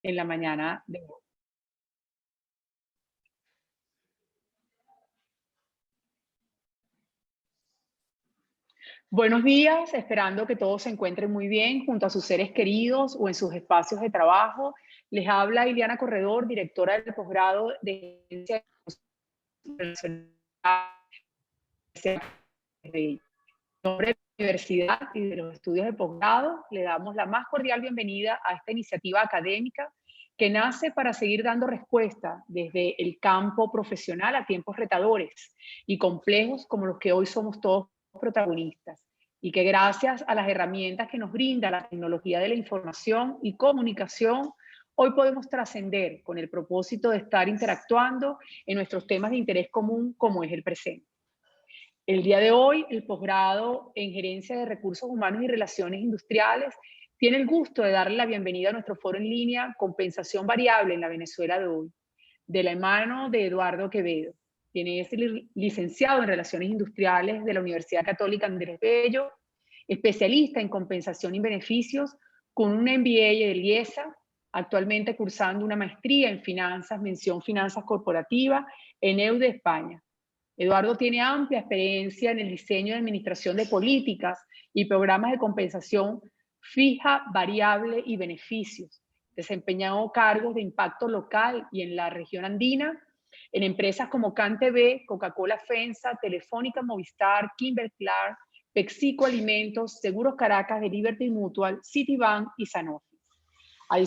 en la mañana de hoy. Buenos días, esperando que todos se encuentren muy bien junto a sus seres queridos o en sus espacios de trabajo. Les habla Iliana Corredor, directora del posgrado de Gerencia de nombre de la universidad y de los estudios de posgrado, le damos la más cordial bienvenida a esta iniciativa académica que nace para seguir dando respuesta desde el campo profesional a tiempos retadores y complejos como los que hoy somos todos protagonistas, y que gracias a las herramientas que nos brinda la tecnología de la información y comunicación, hoy podemos trascender con el propósito de estar interactuando en nuestros temas de interés común como es el presente. El día de hoy, el posgrado en Gerencia de Recursos Humanos y Relaciones Industriales tiene el gusto de darle la bienvenida a nuestro foro en línea Compensación Variable en la Venezuela de hoy, de la mano de Eduardo Quevedo, quien es licenciado en Relaciones Industriales de la Universidad Católica Andrés Bello, especialista en compensación y beneficios con un MBA del IESA, actualmente cursando una maestría en finanzas, mención finanzas corporativas en EUDE España. Eduardo tiene amplia experiencia en el diseño y administración de políticas y programas de compensación fija, variable y beneficios. Desempeñado cargos de impacto local y en la región andina, en empresas como CanTV, Coca-Cola FENSA, Telefónica Movistar, Kimberly-Clark, PepsiCo Alimentos, Seguros Caracas de Liberty Mutual, Citibank y Sanofi. Ahí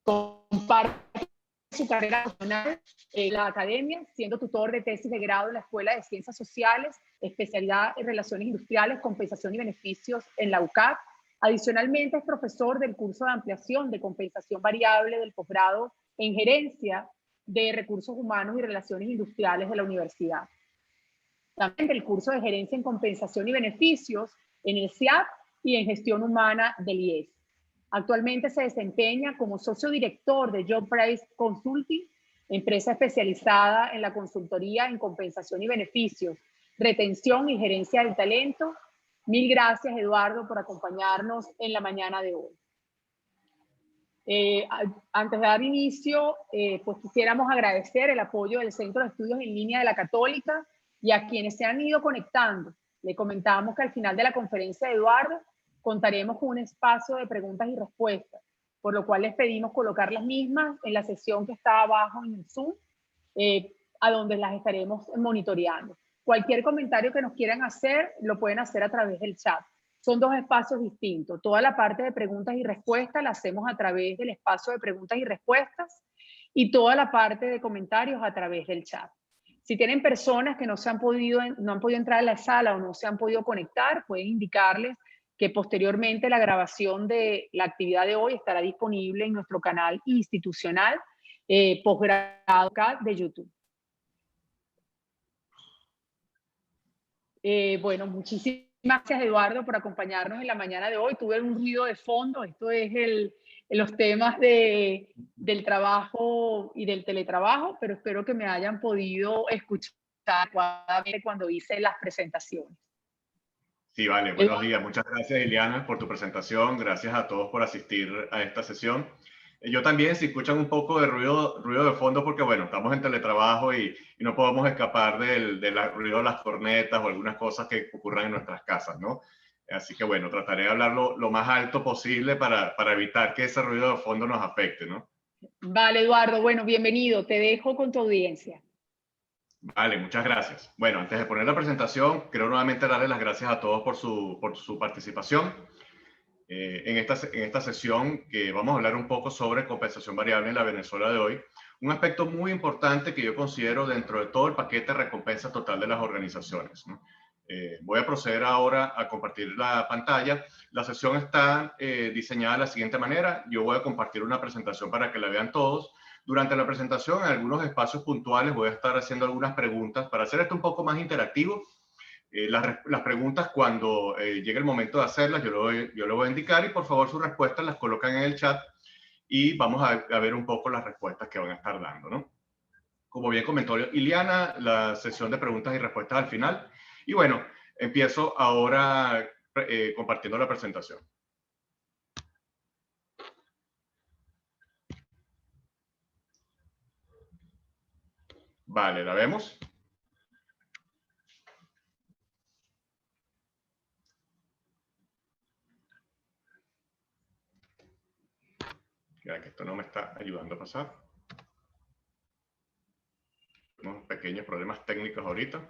comparte su carrera profesional en la academia, siendo tutor de tesis de grado en la Escuela de Ciencias Sociales, especialidad en Relaciones Industriales, Compensación y Beneficios en la UCAP. Adicionalmente, es profesor del curso de ampliación de compensación variable del posgrado en Gerencia de Recursos Humanos y Relaciones Industriales de la universidad. También del curso de Gerencia en Compensación y Beneficios en el CIAP y en Gestión Humana del IES. Actualmente se desempeña como socio director de Job Price Consulting, empresa especializada en la consultoría en compensación y beneficios, retención y gerencia del talento. Mil gracias, Eduardo, por acompañarnos en la mañana de hoy. Antes de dar inicio, pues quisiéramos agradecer el apoyo del Centro de Estudios en Línea de la Católica y a quienes se han ido conectando. Le comentamos que al final de la conferencia de Eduardo contaremos con un espacio de preguntas y respuestas, por lo cual les pedimos colocar las mismas en la sesión que está abajo en el Zoom, a donde las estaremos monitoreando. Cualquier comentario que nos quieran hacer, lo pueden hacer a través del chat. Son dos espacios distintos. Toda la parte de preguntas y respuestas la hacemos a través del espacio de preguntas y respuestas y toda la parte de comentarios a través del chat. Si tienen personas que no han podido entrar a la sala o no se han podido conectar, pueden indicarles que posteriormente la grabación de la actividad de hoy estará disponible en nuestro canal institucional posgrado de YouTube. Bueno, muchísimas gracias, Eduardo, por acompañarnos en la mañana de hoy. Tuve un ruido de fondo. Esto es los temas del trabajo y del teletrabajo, pero espero que me hayan podido escuchar adecuadamente cuando hice las presentaciones. Sí, vale. Buenos días. Muchas gracias, Iliana, por tu presentación. Gracias a todos por asistir a esta sesión. Yo también, si escuchan un poco de ruido de fondo, porque bueno, estamos en teletrabajo y no podemos escapar del ruido de las cornetas o algunas cosas que ocurran en nuestras casas, ¿no? Así que bueno, trataré de hablar lo más alto posible para evitar que ese ruido de fondo nos afecte, ¿no? Vale, Eduardo. Bueno, bienvenido. Te dejo con tu audiencia. Vale, muchas gracias. Bueno, antes de poner la presentación, quiero nuevamente darles las gracias a todos por su participación. En esta sesión que vamos a hablar un poco sobre compensación variable en la Venezuela de hoy, un aspecto muy importante que yo considero dentro de todo el paquete de recompensa total de las organizaciones, ¿no? Voy a proceder ahora a compartir la pantalla. La sesión está diseñada de la siguiente manera. Yo voy a compartir una presentación para que la vean todos. Durante la presentación, en algunos espacios puntuales, voy a estar haciendo algunas preguntas para hacer esto un poco más interactivo. Las preguntas, cuando llegue el momento de hacerlas, yo lo voy a indicar y por favor sus respuestas las colocan en el chat y vamos a ver un poco las respuestas que van a estar dando, ¿no? Como bien comentó Iliana, la sesión de preguntas y respuestas al final. Y bueno, empiezo ahora compartiendo la presentación. Vale, ¿la vemos? Ya que esto no me está ayudando a pasar. Unos pequeños problemas técnicos ahorita.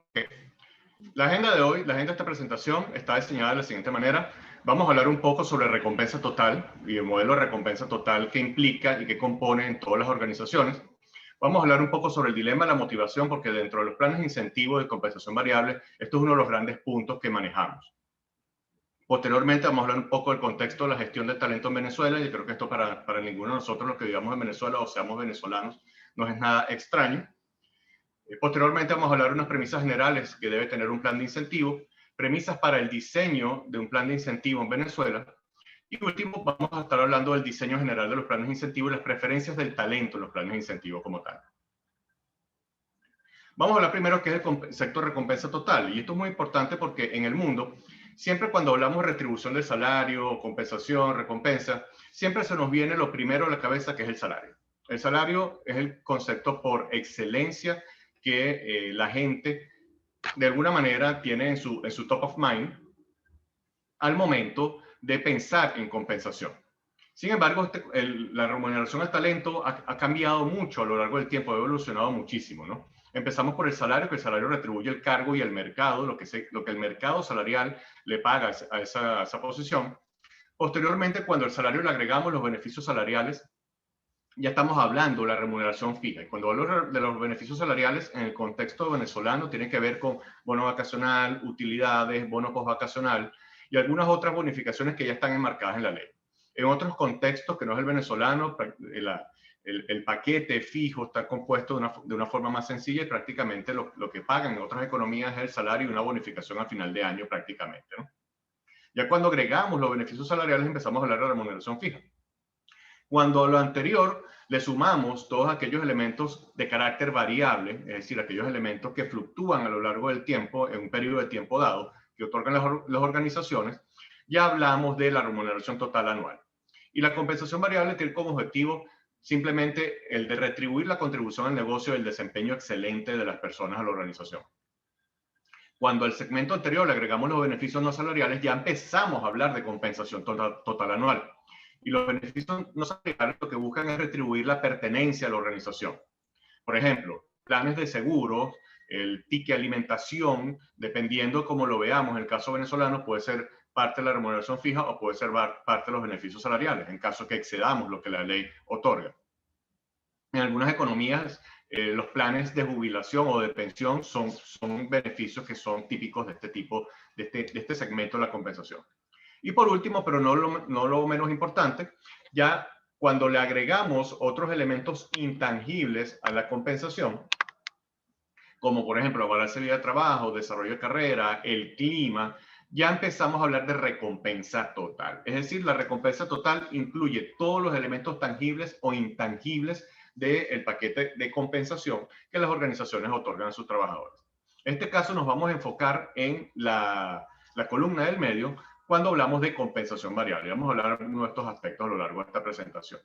Okay. La agenda de hoy, la agenda de esta presentación está diseñada de la siguiente manera. Vamos a hablar un poco sobre recompensa total y el modelo de recompensa total que implica y que compone en todas las organizaciones. Vamos a hablar un poco sobre el dilema de la motivación, porque dentro de los planes de incentivo de compensación variable, esto es uno de los grandes puntos que manejamos. Posteriormente vamos a hablar un poco del contexto de la gestión del talento en Venezuela. Yo creo que esto para ninguno de nosotros, los que vivamos en Venezuela o seamos venezolanos, no es nada extraño. Posteriormente vamos a hablar de unas premisas generales que debe tener un plan de incentivo, premisas para el diseño de un plan de incentivo en Venezuela. Y último, vamos a estar hablando del diseño general de los planes de incentivo y las preferencias del talento en los planes de incentivo como tal. Vamos a hablar primero qué es el concepto de recompensa total. Y esto es muy importante porque en el mundo, siempre cuando hablamos de retribución del salario, compensación, recompensa, siempre se nos viene lo primero a la cabeza, que es el salario. El salario es el concepto por excelencia que la gente de alguna manera tiene en su top of mind al momento de pensar en compensación. Sin embargo, la remuneración al talento ha cambiado mucho a lo largo del tiempo, ha evolucionado muchísimo, ¿no? Empezamos por el salario, que el salario retribuye el cargo y el mercado, lo que el mercado salarial le paga a esa posición. Posteriormente, cuando al salario le agregamos los beneficios salariales, ya estamos hablando de la remuneración fija. Y cuando hablo de los beneficios salariales en el contexto venezolano, tiene que ver con bono vacacional, utilidades, bono postvacacional y algunas otras bonificaciones que ya están enmarcadas en la ley. En otros contextos que no es el venezolano, el paquete fijo está compuesto de una forma más sencilla y prácticamente lo que pagan en otras economías es el salario y una bonificación al final de año prácticamente, ¿no? Ya cuando agregamos los beneficios salariales empezamos a hablar de remuneración fija. Cuando a lo anterior le sumamos todos aquellos elementos de carácter variable, es decir, aquellos elementos que fluctúan a lo largo del tiempo, en un periodo de tiempo dado, que otorgan las organizaciones, ya hablamos de la remuneración total anual. Y la compensación variable tiene como objetivo simplemente el de retribuir la contribución al negocio y el desempeño excelente de las personas a la organización. Cuando al segmento anterior le agregamos los beneficios no salariales, ya empezamos a hablar de compensación total anual. Y los beneficios no salariales lo que buscan es retribuir la pertenencia a la organización. Por ejemplo, planes de seguro, el ticket alimentación, dependiendo cómo lo veamos, en el caso venezolano puede ser parte de la remuneración fija o puede ser parte de los beneficios salariales, en caso que excedamos lo que la ley otorga. En algunas economías, los planes de jubilación o de pensión son beneficios que son típicos de este tipo, de este segmento de la compensación. Y por último, pero no lo menos importante, ya cuando le agregamos otros elementos intangibles a la compensación, como por ejemplo la balance de vida de trabajo, desarrollo de carrera, el clima, ya empezamos a hablar de recompensa total. Es decir, la recompensa total incluye todos los elementos tangibles o intangibles del paquete de compensación que las organizaciones otorgan a sus trabajadores. En este caso nos vamos a enfocar en la columna del medio cuando hablamos de compensación variable. Vamos a hablar de uno de estos aspectos a lo largo de esta presentación.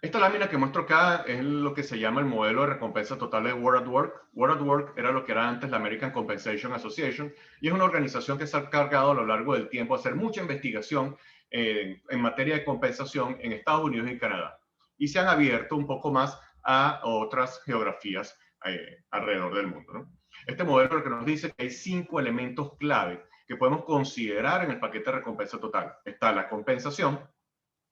Esta lámina que muestro acá es lo que se llama el modelo de recompensa total de World at Work. World at Work era lo que era antes la American Compensation Association y es una organización que se ha encargado a lo largo del tiempo de hacer mucha investigación en materia de compensación en Estados Unidos y Canadá. Y se han abierto un poco más a otras geografías alrededor del mundo, ¿no? Este modelo lo que nos dice que hay 5 elementos clave que podemos considerar en el paquete de recompensa total. Está la compensación,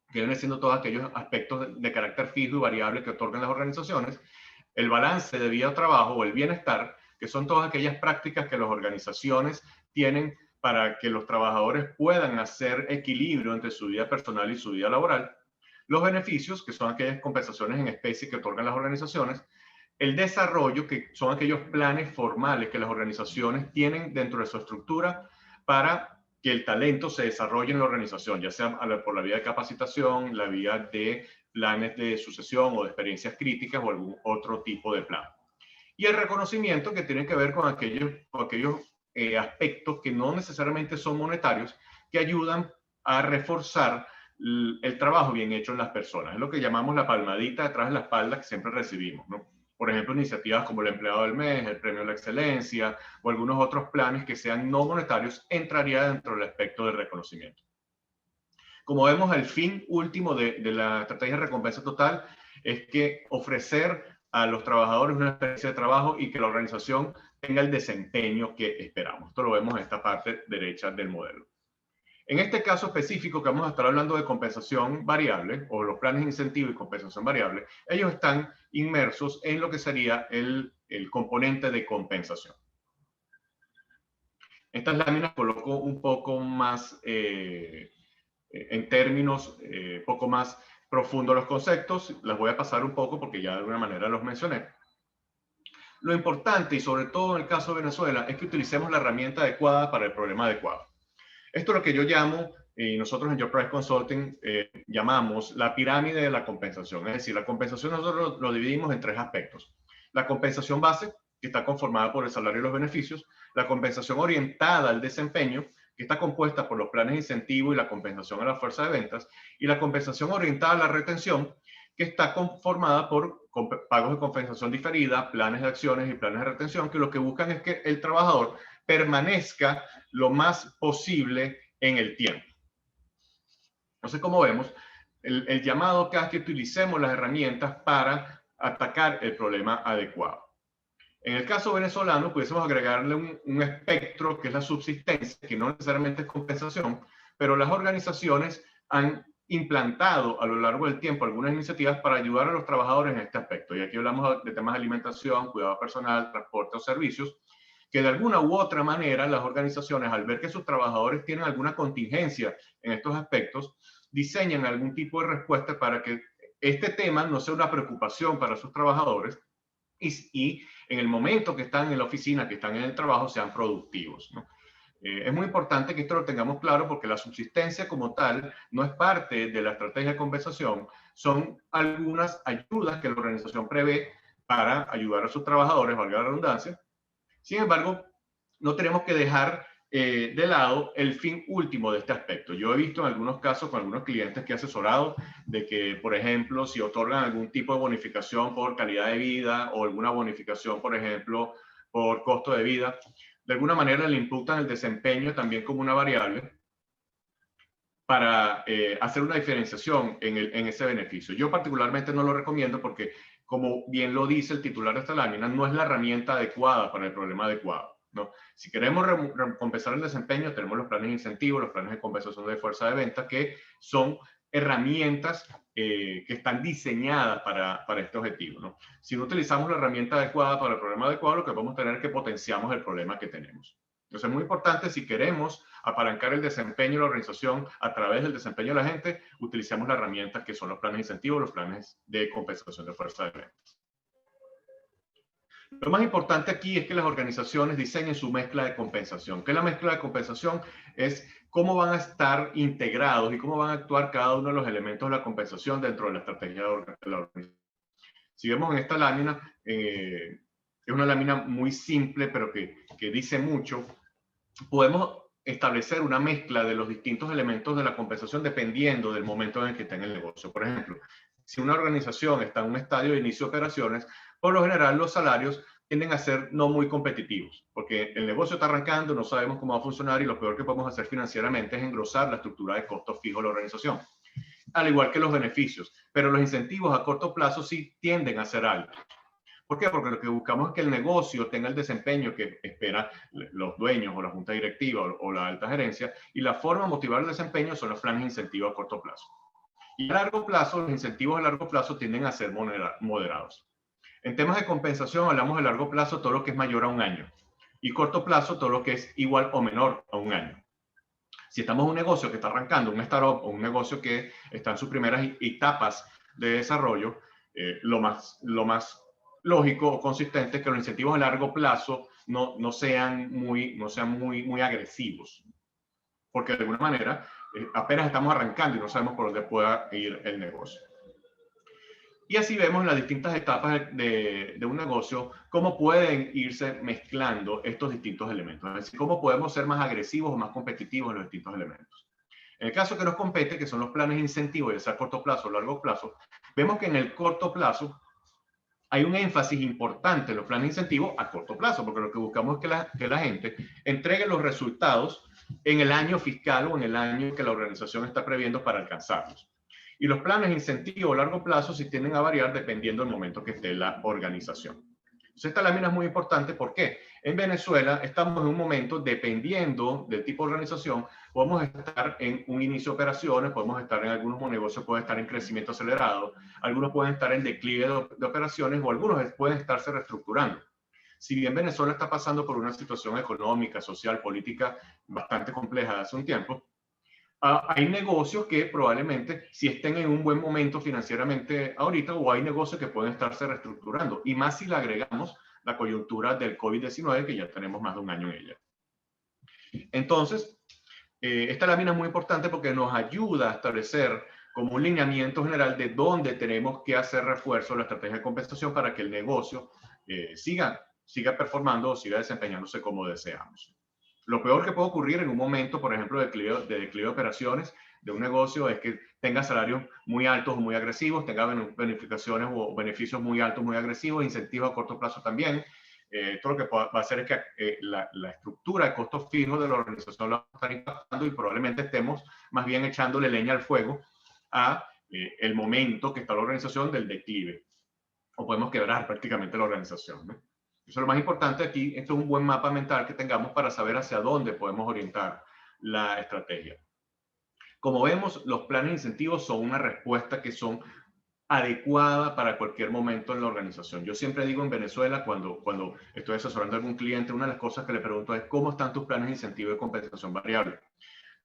que vienen siendo todos aquellos aspectos de carácter fijo y variable que otorgan las organizaciones, el balance de vida o trabajo o el bienestar, que son todas aquellas prácticas que las organizaciones tienen para que los trabajadores puedan hacer equilibrio entre su vida personal y su vida laboral, los beneficios, que son aquellas compensaciones en especie que otorgan las organizaciones, el desarrollo, que son aquellos planes formales que las organizaciones tienen dentro de su estructura para que el talento se desarrolle en la organización, ya sea por la vía de capacitación, la vía de planes de sucesión o de experiencias críticas o algún otro tipo de plan. Y el reconocimiento, que tiene que ver con aquellos aspectos que no necesariamente son monetarios, que ayudan a reforzar el trabajo bien hecho en las personas. Es lo que llamamos la palmadita detrás de la espalda que siempre recibimos, ¿no? Por ejemplo, iniciativas como el empleado del mes, el premio a la excelencia o algunos otros planes que sean no monetarios entraría dentro del aspecto del reconocimiento. Como vemos, el fin último de la estrategia de recompensa total es que ofrecer a los trabajadores una experiencia de trabajo y que la organización tenga el desempeño que esperamos. Esto lo vemos en esta parte derecha del modelo. En este caso específico que vamos a estar hablando de compensación variable o los planes de incentivo y compensación variable, ellos están inmersos en lo que sería el componente de compensación. Estas láminas coloco un poco más en términos poco más profundos los conceptos. Las voy a pasar un poco porque ya de alguna manera los mencioné. Lo importante, y sobre todo en el caso de Venezuela, es que utilicemos la herramienta adecuada para el problema adecuado. Esto es lo que yo llamo, y nosotros en Your Price Consulting llamamos la pirámide de la compensación. Es decir, la compensación nosotros lo dividimos en tres aspectos. La compensación base, que está conformada por el salario y los beneficios. La compensación orientada al desempeño, que está compuesta por los planes de incentivo y la compensación a la fuerza de ventas. Y la compensación orientada a la retención, que está conformada por pagos de compensación diferida, planes de acciones y planes de retención, que lo que buscan es que el trabajador permanezca lo más posible en el tiempo. Entonces, como vemos, el llamado que hace que utilicemos las herramientas para atacar el problema adecuado. En el caso venezolano, pudiésemos agregarle un espectro que es la subsistencia, que no necesariamente es compensación, pero las organizaciones han implantado a lo largo del tiempo algunas iniciativas para ayudar a los trabajadores en este aspecto. Y aquí hablamos de temas de alimentación, cuidado personal, transporte o servicios, que de alguna u otra manera las organizaciones, al ver que sus trabajadores tienen alguna contingencia en estos aspectos, diseñan algún tipo de respuesta para que este tema no sea una preocupación para sus trabajadores y en el momento que están en la oficina, que están en el trabajo, sean productivos, ¿no? Es muy importante que esto lo tengamos claro porque la subsistencia como tal no es parte de la estrategia de compensación, son algunas ayudas que la organización prevé para ayudar a sus trabajadores, valga la redundancia. Sin embargo, no tenemos que dejar de lado el fin último de este aspecto. Yo he visto en algunos casos con algunos clientes que he asesorado de que, por ejemplo, si otorgan algún tipo de bonificación por calidad de vida o alguna bonificación, por ejemplo, por costo de vida, de alguna manera le imputan el desempeño también como una variable para hacer una diferenciación en ese beneficio. Yo particularmente no lo recomiendo porque, como bien lo dice el titular de esta lámina, no es la herramienta adecuada para el problema adecuado, ¿no? Si queremos recompensar el desempeño, tenemos los planes de incentivo, los planes de compensación de fuerza de venta, que son herramientas que están diseñadas para este objetivo, ¿no? Si no utilizamos la herramienta adecuada para el problema adecuado, lo que vamos a tener es que potenciamos el problema que tenemos. Entonces es muy importante, si queremos apalancar el desempeño de la organización a través del desempeño de la gente, utilicemos las herramientas que son los planes de incentivo, los planes de compensación de fuerza de ventas. Lo más importante aquí es que las organizaciones diseñen su mezcla de compensación. ¿Qué es la mezcla de compensación? Es cómo van a estar integrados y cómo van a actuar cada uno de los elementos de la compensación dentro de la estrategia de la organización. Si vemos en esta lámina, es una lámina muy simple, pero que dice mucho. Podemos establecer una mezcla de los distintos elementos de la compensación dependiendo del momento en el que está en el negocio. Por ejemplo, si una organización está en un estadio de inicio de operaciones, por lo general los salarios tienden a ser no muy competitivos, porque el negocio está arrancando, no sabemos cómo va a funcionar y lo peor que podemos hacer financieramente es engrosar la estructura de costos fijos de la organización, al igual que los beneficios. Pero los incentivos a corto plazo sí tienden a ser altos. ¿Por qué? Porque lo que buscamos es que el negocio tenga el desempeño que espera los dueños o la junta directiva o la alta gerencia, y la forma de motivar el desempeño son los planes de incentivo a corto plazo. Y a largo plazo, los incentivos a largo plazo tienden a ser moderados. En temas de compensación hablamos de largo plazo todo lo que es mayor a un año y corto plazo todo lo que es igual o menor a un año. Si estamos en un negocio que está arrancando, un startup o un negocio que está en sus primeras etapas de desarrollo, lo más lógico o consistente es que los incentivos a largo plazo no sean muy agresivos, porque de alguna manera apenas estamos arrancando y no sabemos por dónde pueda ir el negocio. Y así vemos en las distintas etapas de un negocio cómo pueden irse mezclando estos distintos elementos, es decir, cómo podemos ser más agresivos o más competitivos en los distintos elementos. En el caso que nos compete, que son los planes de incentivo, ya sea a corto plazo o largo plazo, vemos que en el corto plazo hay un énfasis importante en los planes de incentivo a corto plazo, porque lo que buscamos es que la gente entregue los resultados en el año fiscal o en el año que la organización está previendo para alcanzarlos. Y los planes de incentivo a largo plazo sí tienden a variar dependiendo del momento que esté la organización. Entonces, esta lámina es muy importante. ¿Por qué? En Venezuela estamos en un momento, dependiendo del tipo de organización, podemos estar en un inicio de operaciones, podemos estar en algunos negocios, pueden estar en crecimiento acelerado, algunos pueden estar en declive de operaciones o algunos pueden estarse reestructurando. Si bien Venezuela está pasando por una situación económica, social, política bastante compleja hace un tiempo, hay negocios que probablemente sí estén en un buen momento financieramente ahorita, o hay negocios que pueden estarse reestructurando, y más si le agregamos la coyuntura del COVID-19, que ya tenemos más de un año en ella. Entonces, esta lámina es muy importante porque nos ayuda a establecer como un lineamiento general de dónde tenemos que hacer refuerzo a la estrategia de compensación para que el negocio siga performando o siga desempeñándose como deseamos. Lo peor que puede ocurrir en un momento, por ejemplo, de declive de operaciones de un negocio es que tenga salarios muy altos o muy agresivos, tenga bonificaciones o beneficios muy altos, muy agresivos, incentivos a corto plazo también. Esto lo que va a hacer es que la estructura de costos fijos de la organización la va a estar impactando y probablemente estemos más bien echándole leña al fuego a el momento que está la organización del declive. O podemos quebrar prácticamente la organización, ¿no? Eso es lo más importante aquí. Esto es un buen mapa mental que tengamos para saber hacia dónde podemos orientar la estrategia. Como vemos, los planes de incentivos son una respuesta que son adecuada para cualquier momento en la organización. Yo siempre digo en Venezuela, cuando estoy asesorando a algún cliente, una de las cosas que le pregunto es ¿cómo están tus planes de incentivo de compensación variable?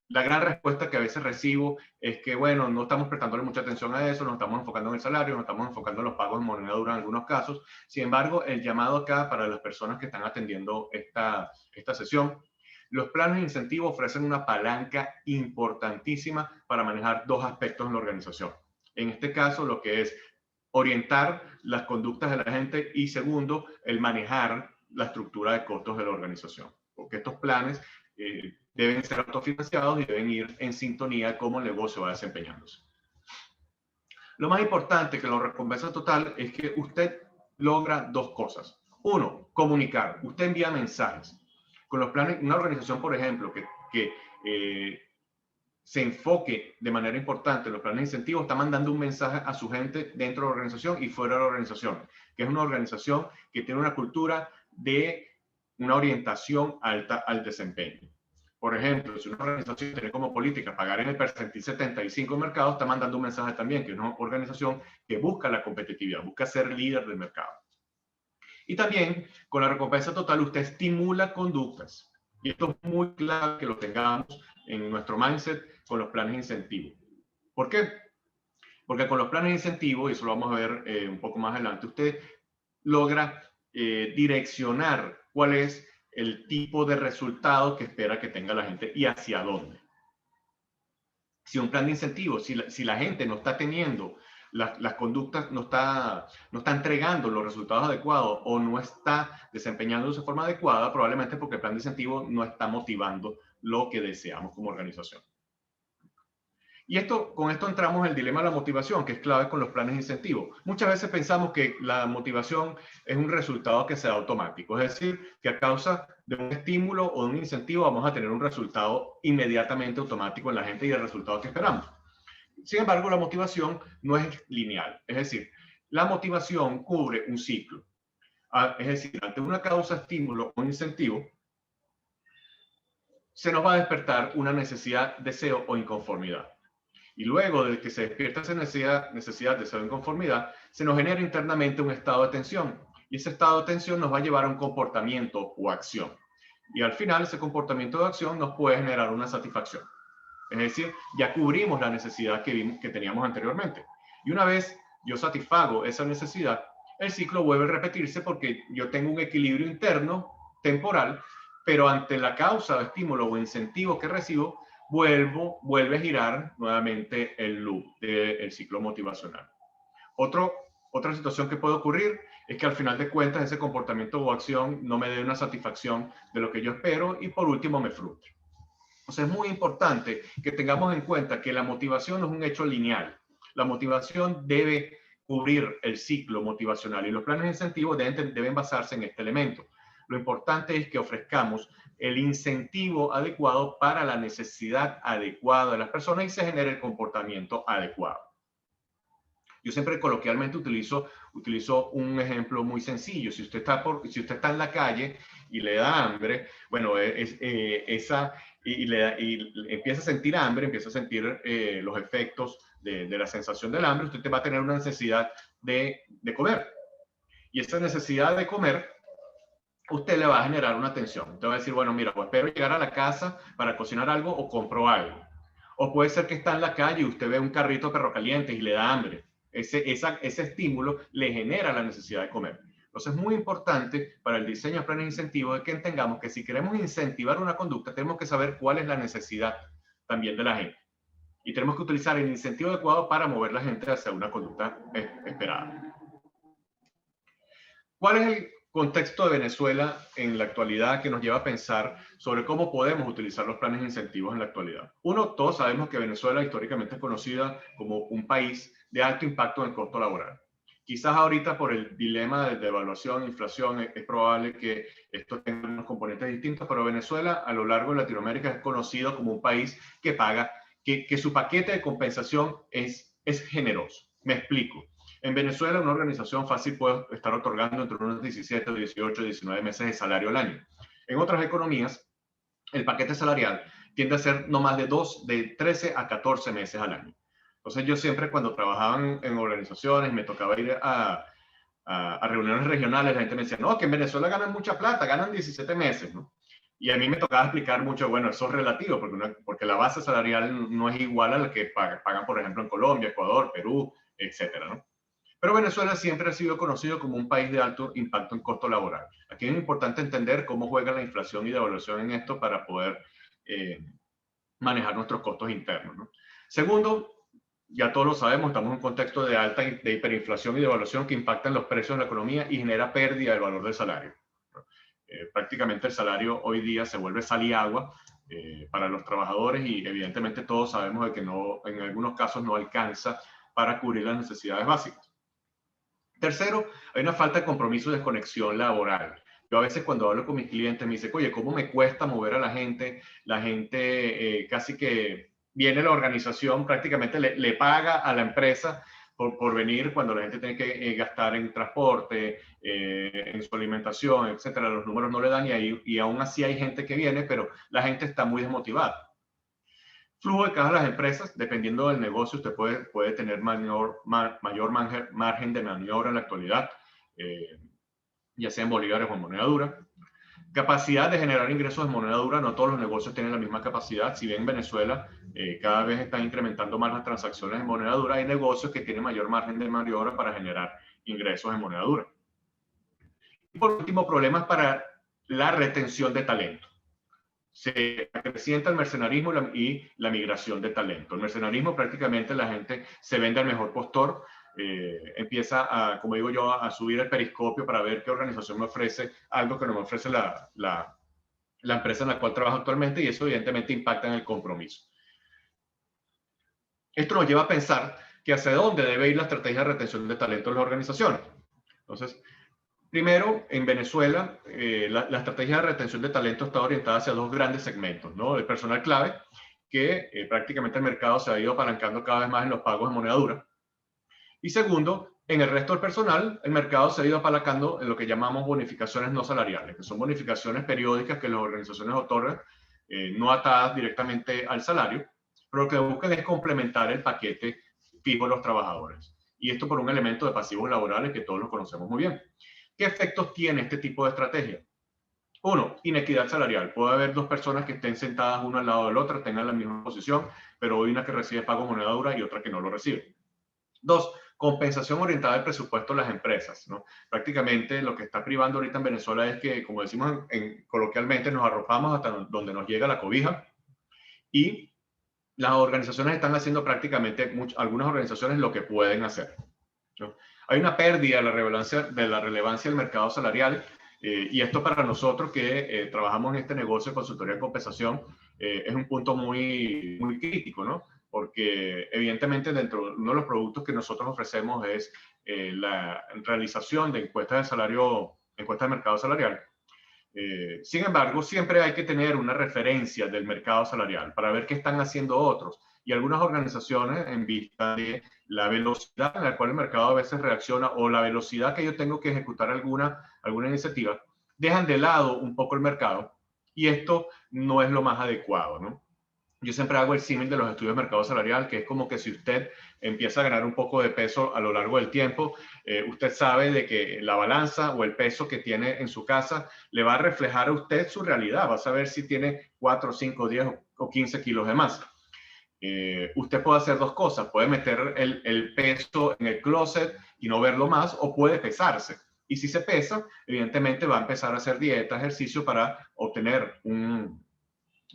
La gran respuesta que a veces recibo es que, bueno, no estamos prestándole mucha atención a eso, nos estamos enfocando en el salario, nos estamos enfocando en los pagos en moneda dura en algunos casos. Sin embargo, el llamado acá para las personas que están atendiendo esta sesión, los planes de incentivo ofrecen una palanca importantísima para manejar dos aspectos en la organización. En este caso, lo que es orientar las conductas de la gente y segundo, el manejar la estructura de costos de la organización. Porque estos planes deben ser autofinanciados y deben ir en sintonía de cómo el negocio va desempeñándose. Lo más importante que la recompensa total es que usted logra dos cosas. Uno, comunicar. Usted envía mensajes. Con los planes, una organización, por ejemplo, que se enfoque de manera importante en los planes de incentivos, está mandando un mensaje a su gente dentro de la organización y fuera de la organización, que es una organización que tiene una cultura de una orientación alta al desempeño. Por ejemplo, si una organización tiene como política pagar en el percentil 75 del mercado, está mandando un mensaje también que es una organización que busca la competitividad, busca ser líder del mercado. Y también con la recompensa total usted estimula conductas. Y esto es muy clave que lo tengamos en nuestro mindset con los planes de incentivo. ¿Por qué? Porque con los planes de incentivo, y eso lo vamos a ver un poco más adelante, usted logra direccionar cuál es el tipo de resultado que espera que tenga la gente y hacia dónde. Si un plan de incentivo, si la gente no está teniendo las conductas, no está entregando los resultados adecuados o no está desempeñándose de forma adecuada, probablemente porque el plan de incentivo no está motivando lo que deseamos como organización. Y con esto entramos en el dilema de la motivación, que es clave con los planes de incentivo. Muchas veces pensamos que la motivación es un resultado que sea automático, es decir, que a causa de un estímulo o de un incentivo vamos a tener un resultado inmediatamente automático en la gente y el resultado que esperamos. Sin embargo, la motivación no es lineal, es decir, la motivación cubre un ciclo. Es decir, ante una causa, estímulo o incentivo, se nos va a despertar una necesidad, deseo o inconformidad. Y luego de que se despierta esa necesidad, deseo o inconformidad, se nos genera internamente un estado de tensión. Y ese estado de tensión nos va a llevar a un comportamiento o acción. Y al final, ese comportamiento o acción nos puede generar una satisfacción. Es decir, ya cubrimos la necesidad que teníamos anteriormente. Y una vez yo satisfago esa necesidad, el ciclo vuelve a repetirse porque yo tengo un equilibrio interno, temporal, pero ante la causa, estímulo o incentivo que recibo, vuelve a girar nuevamente el loop del ciclo motivacional. Otra situación que puede ocurrir es que al final de cuentas ese comportamiento o acción no me dé una satisfacción de lo que yo espero y por último me frustre. Entonces es muy importante que tengamos en cuenta que la motivación no es un hecho lineal. La motivación debe cubrir el ciclo motivacional y los planes de incentivo deben basarse en este elemento. Lo importante es que ofrezcamos el incentivo adecuado para la necesidad adecuada de las personas y se genere el comportamiento adecuado. Yo siempre coloquialmente utilizo un ejemplo muy sencillo. Si usted está en la calle y le da hambre, bueno, y empieza a sentir hambre, empieza a sentir los efectos de la sensación del hambre, usted va a tener una necesidad de comer. Y esa necesidad de comer, usted le va a generar una tensión. Usted va a decir, bueno, mira, pues espero llegar a la casa para cocinar algo o compro algo. O puede ser que está en la calle y usted ve un carrito de perro caliente y le da hambre. Ese estímulo le genera la necesidad de comer. Entonces es muy importante para el diseño de planes de incentivo de que entendamos que si queremos incentivar una conducta, tenemos que saber cuál es la necesidad también de la gente. Y tenemos que utilizar el incentivo adecuado para mover a la gente hacia una conducta esperada. ¿Cuál es el contexto de Venezuela en la actualidad que nos lleva a pensar sobre cómo podemos utilizar los planes de incentivos en la actualidad? Uno, todos sabemos que Venezuela históricamente es conocida como un país de alto impacto en el costo laboral. Quizás ahorita por el dilema de devaluación, inflación, es probable que esto tenga unos componentes distintos, pero Venezuela a lo largo de Latinoamérica es conocido como un país que paga, que su paquete de compensación es generoso. Me explico. En Venezuela, una organización fácil puede estar otorgando entre unos 17, 18, 19 meses de salario al año. En otras economías, el paquete salarial tiende a ser no más de 13 a 14 meses al año. Entonces, yo siempre cuando trabajaba en organizaciones, me tocaba ir a reuniones regionales, la gente me decía, no, que en Venezuela ganan mucha plata, ganan 17 meses, ¿no? Y a mí me tocaba explicar mucho, bueno, eso es relativo, porque la base salarial no es igual a la que pagan, por ejemplo, en Colombia, Ecuador, Perú, etcétera, ¿no? Pero Venezuela siempre ha sido conocido como un país de alto impacto en costo laboral. Aquí es importante entender cómo juega la inflación y devaluación en esto para poder manejar nuestros costos internos, ¿no? Segundo, ya todos lo sabemos, estamos en un contexto de hiperinflación y devaluación que impactan los precios en la economía y genera pérdida del valor del salario. Prácticamente el salario hoy día se vuelve sal y agua para los trabajadores y evidentemente todos sabemos de que no, en algunos casos no alcanza para cubrir las necesidades básicas. Tercero, hay una falta de compromiso y desconexión laboral. Yo a veces cuando hablo con mis clientes me dicen, oye, ¿cómo me cuesta mover a la gente? La gente casi que viene a la organización, prácticamente le paga a la empresa por venir cuando la gente tiene que gastar en transporte, en su alimentación, etcétera. Los números no le dan y aún así hay gente que viene, pero la gente está muy desmotivada. Flujo de caja de las empresas, dependiendo del negocio, usted puede tener mayor margen de maniobra en la actualidad, ya sea en bolívares o en moneda dura. Capacidad de generar ingresos en moneda dura, no todos los negocios tienen la misma capacidad. Si bien en Venezuela cada vez están incrementando más las transacciones en moneda dura, hay negocios que tienen mayor margen de maniobra para generar ingresos en moneda dura. Y por último, problemas para la retención de talento. Se acrecienta el mercenarismo y la migración de talento. El mercenarismo prácticamente la gente se vende al mejor postor, empieza a, como digo yo, a subir el periscopio para ver qué organización me ofrece algo que no me ofrece la empresa en la cual trabajo actualmente y eso evidentemente impacta en el compromiso. Esto nos lleva a pensar que hacia dónde debe ir la estrategia de retención de talento de las organizaciones. Entonces, primero, en Venezuela, la estrategia de retención de talento está orientada hacia dos grandes segmentos, ¿no? El personal clave, que prácticamente el mercado se ha ido apalancando cada vez más en los pagos de moneda dura. Y segundo, en el resto del personal, el mercado se ha ido apalancando en lo que llamamos bonificaciones no salariales, que son bonificaciones periódicas que las organizaciones otorgan, no atadas directamente al salario, pero lo que buscan es complementar el paquete fijo de los trabajadores. Y esto por un elemento de pasivos laborales que todos los conocemos muy bien. ¿Qué efectos tiene este tipo de estrategia? Uno, inequidad salarial. Puede haber dos personas que estén sentadas una al lado de la otra, tengan la misma posición, pero hay una que recibe pago moneda dura y otra que no lo recibe. Dos, compensación orientada al presupuesto de las empresas, ¿no? Prácticamente lo que está privando ahorita en Venezuela es que, como decimos coloquialmente, nos arropamos hasta donde nos llega la cobija y las organizaciones están haciendo prácticamente, algunas organizaciones lo que pueden hacer, ¿no? Hay una pérdida de la relevancia del mercado salarial y esto para nosotros que trabajamos en este negocio de consultoría de compensación es un punto muy, muy crítico, ¿no? Porque evidentemente dentro de uno de los productos que nosotros ofrecemos es la realización de encuestas de salario, encuestas de mercado salarial. Sin embargo, siempre hay que tener una referencia del mercado salarial para ver qué están haciendo otros. Y algunas organizaciones, en vista de la velocidad en la cual el mercado a veces reacciona o la velocidad que yo tengo que ejecutar alguna iniciativa, dejan de lado un poco el mercado y esto no es lo más adecuado, ¿no? Yo siempre hago el símil de los estudios de mercado salarial, que es como que si usted empieza a ganar un poco de peso a lo largo del tiempo, usted sabe de que la balanza o el peso que tiene en su casa le va a reflejar a usted su realidad. Va a saber si tiene 4, 5, 10 o 15 kilos de más. Usted puede hacer dos cosas. Puede meter el peso en el closet y no verlo más, o puede pesarse. Y si se pesa, evidentemente va a empezar a hacer dieta, ejercicio para obtener un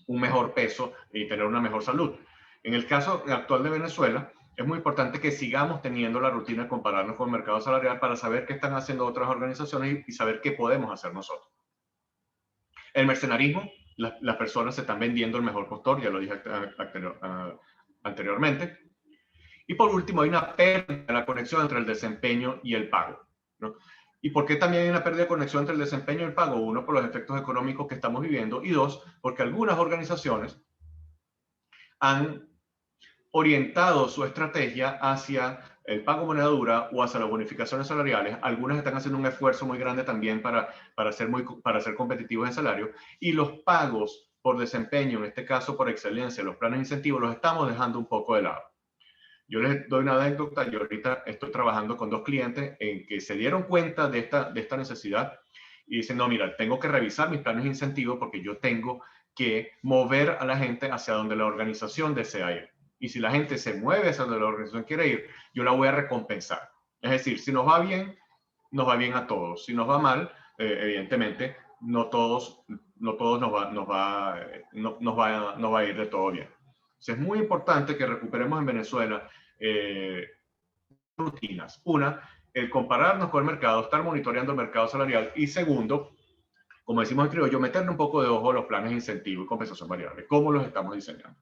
mejor peso y tener una mejor salud. En el caso actual de Venezuela, es muy importante que sigamos teniendo la rutina de compararnos con el mercado salarial para saber qué están haciendo otras organizaciones y saber qué podemos hacer nosotros. El mercenarismo, las personas se están vendiendo el mejor postor, ya lo dije anteriormente. Y por último, hay una pérdida de la conexión entre el desempeño y el pago, ¿no? ¿Y por qué también hay una pérdida de conexión entre el desempeño y el pago? Uno, por los efectos económicos que estamos viviendo, y dos, porque algunas organizaciones han orientado su estrategia hacia el pago moneda dura o hacia las bonificaciones salariales. Algunas están haciendo un esfuerzo muy grande también para ser competitivos en salario, y los pagos por desempeño, en este caso por excelencia, los planes de incentivos, los estamos dejando un poco de lado. Yo les doy una anécdota. Yo ahorita estoy trabajando con 2 clientes en que se dieron cuenta de esta necesidad y dicen, no, mira, tengo que revisar mis planes de incentivos porque yo tengo que mover a la gente hacia donde la organización desea ir. Y si la gente se mueve hacia donde la organización quiere ir, yo la voy a recompensar. Es decir, si nos va bien a todos. Si nos va mal, evidentemente, no todos nos va a ir de todo bien. Entonces, es muy importante que recuperemos en Venezuela rutinas. Una, el compararnos con el mercado, estar monitoreando el mercado salarial. Y segundo, como decimos en criollo, meterle un poco de ojo a los planes de incentivo y compensación variable. ¿Cómo los estamos diseñando?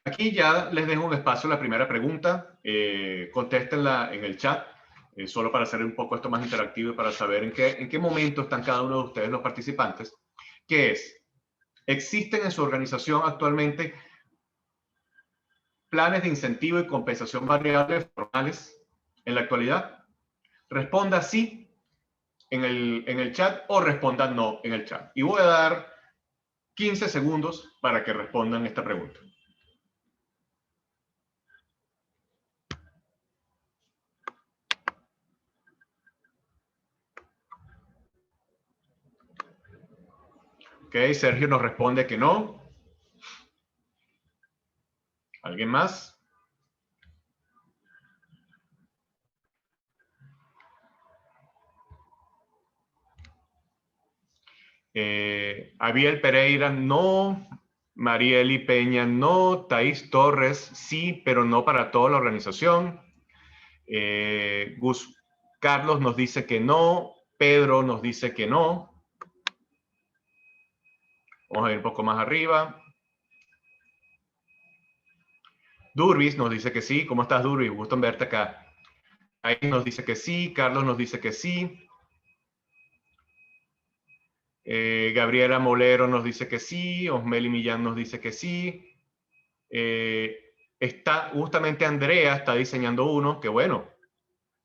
Aquí ya les dejo un espacio a la primera pregunta. Contéstenla en el chat, solo para hacer un poco esto más interactivo y para saber en qué momento están cada uno de ustedes, los participantes. ¿Qué es? ¿Existen en su organización actualmente planes de incentivo y compensación variable formales en la actualidad? Responda sí en el chat o responda no en el chat. Y voy a dar 15 segundos para que respondan esta pregunta. Ok, Sergio nos responde que no. ¿Alguien más? Abiel Pereira, no. Marieli Peña, no. Thais Torres, sí, pero no para toda la organización. Carlos nos dice que no. Pedro nos dice que no. Vamos a ir un poco más arriba. Durbis nos dice que sí. ¿Cómo estás, Durbis? Gusto en verte acá. Ahí nos dice que sí. Carlos nos dice que sí. Gabriela Molero nos dice que sí. Osmeli Millán nos dice que sí. Justamente Andrea está diseñando uno, que bueno.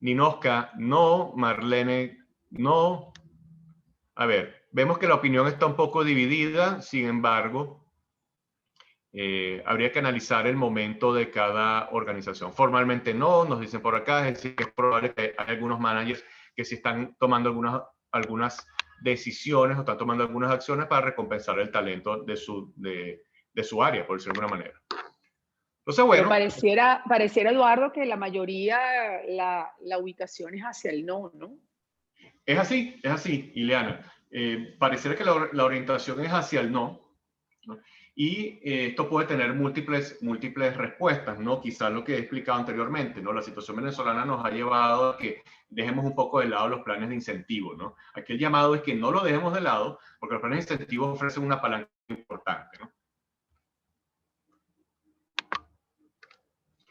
Ninoska, no. Marlene, no. A ver, vemos que la opinión está un poco dividida. Sin embargo, habría que analizar el momento de cada organización. Formalmente no, nos dicen por acá, es decir, que es probable que hay algunos managers que sí están tomando algunas decisiones o están tomando algunas acciones para recompensar el talento de su área, por decirlo de alguna manera. Entonces, bueno. Pero pareciera, Eduardo, que la mayoría, la ubicación es hacia el no, ¿no? Es así, Ileana. Pareciera que la orientación es hacia el no, ¿no? Y esto puede tener múltiples respuestas, ¿no? Quizás lo que he explicado anteriormente, ¿no? La situación venezolana nos ha llevado a que dejemos un poco de lado los planes de incentivo, ¿no? Aquí el llamado es que no lo dejemos de lado, porque los planes de incentivo ofrecen una palanca importante, ¿no?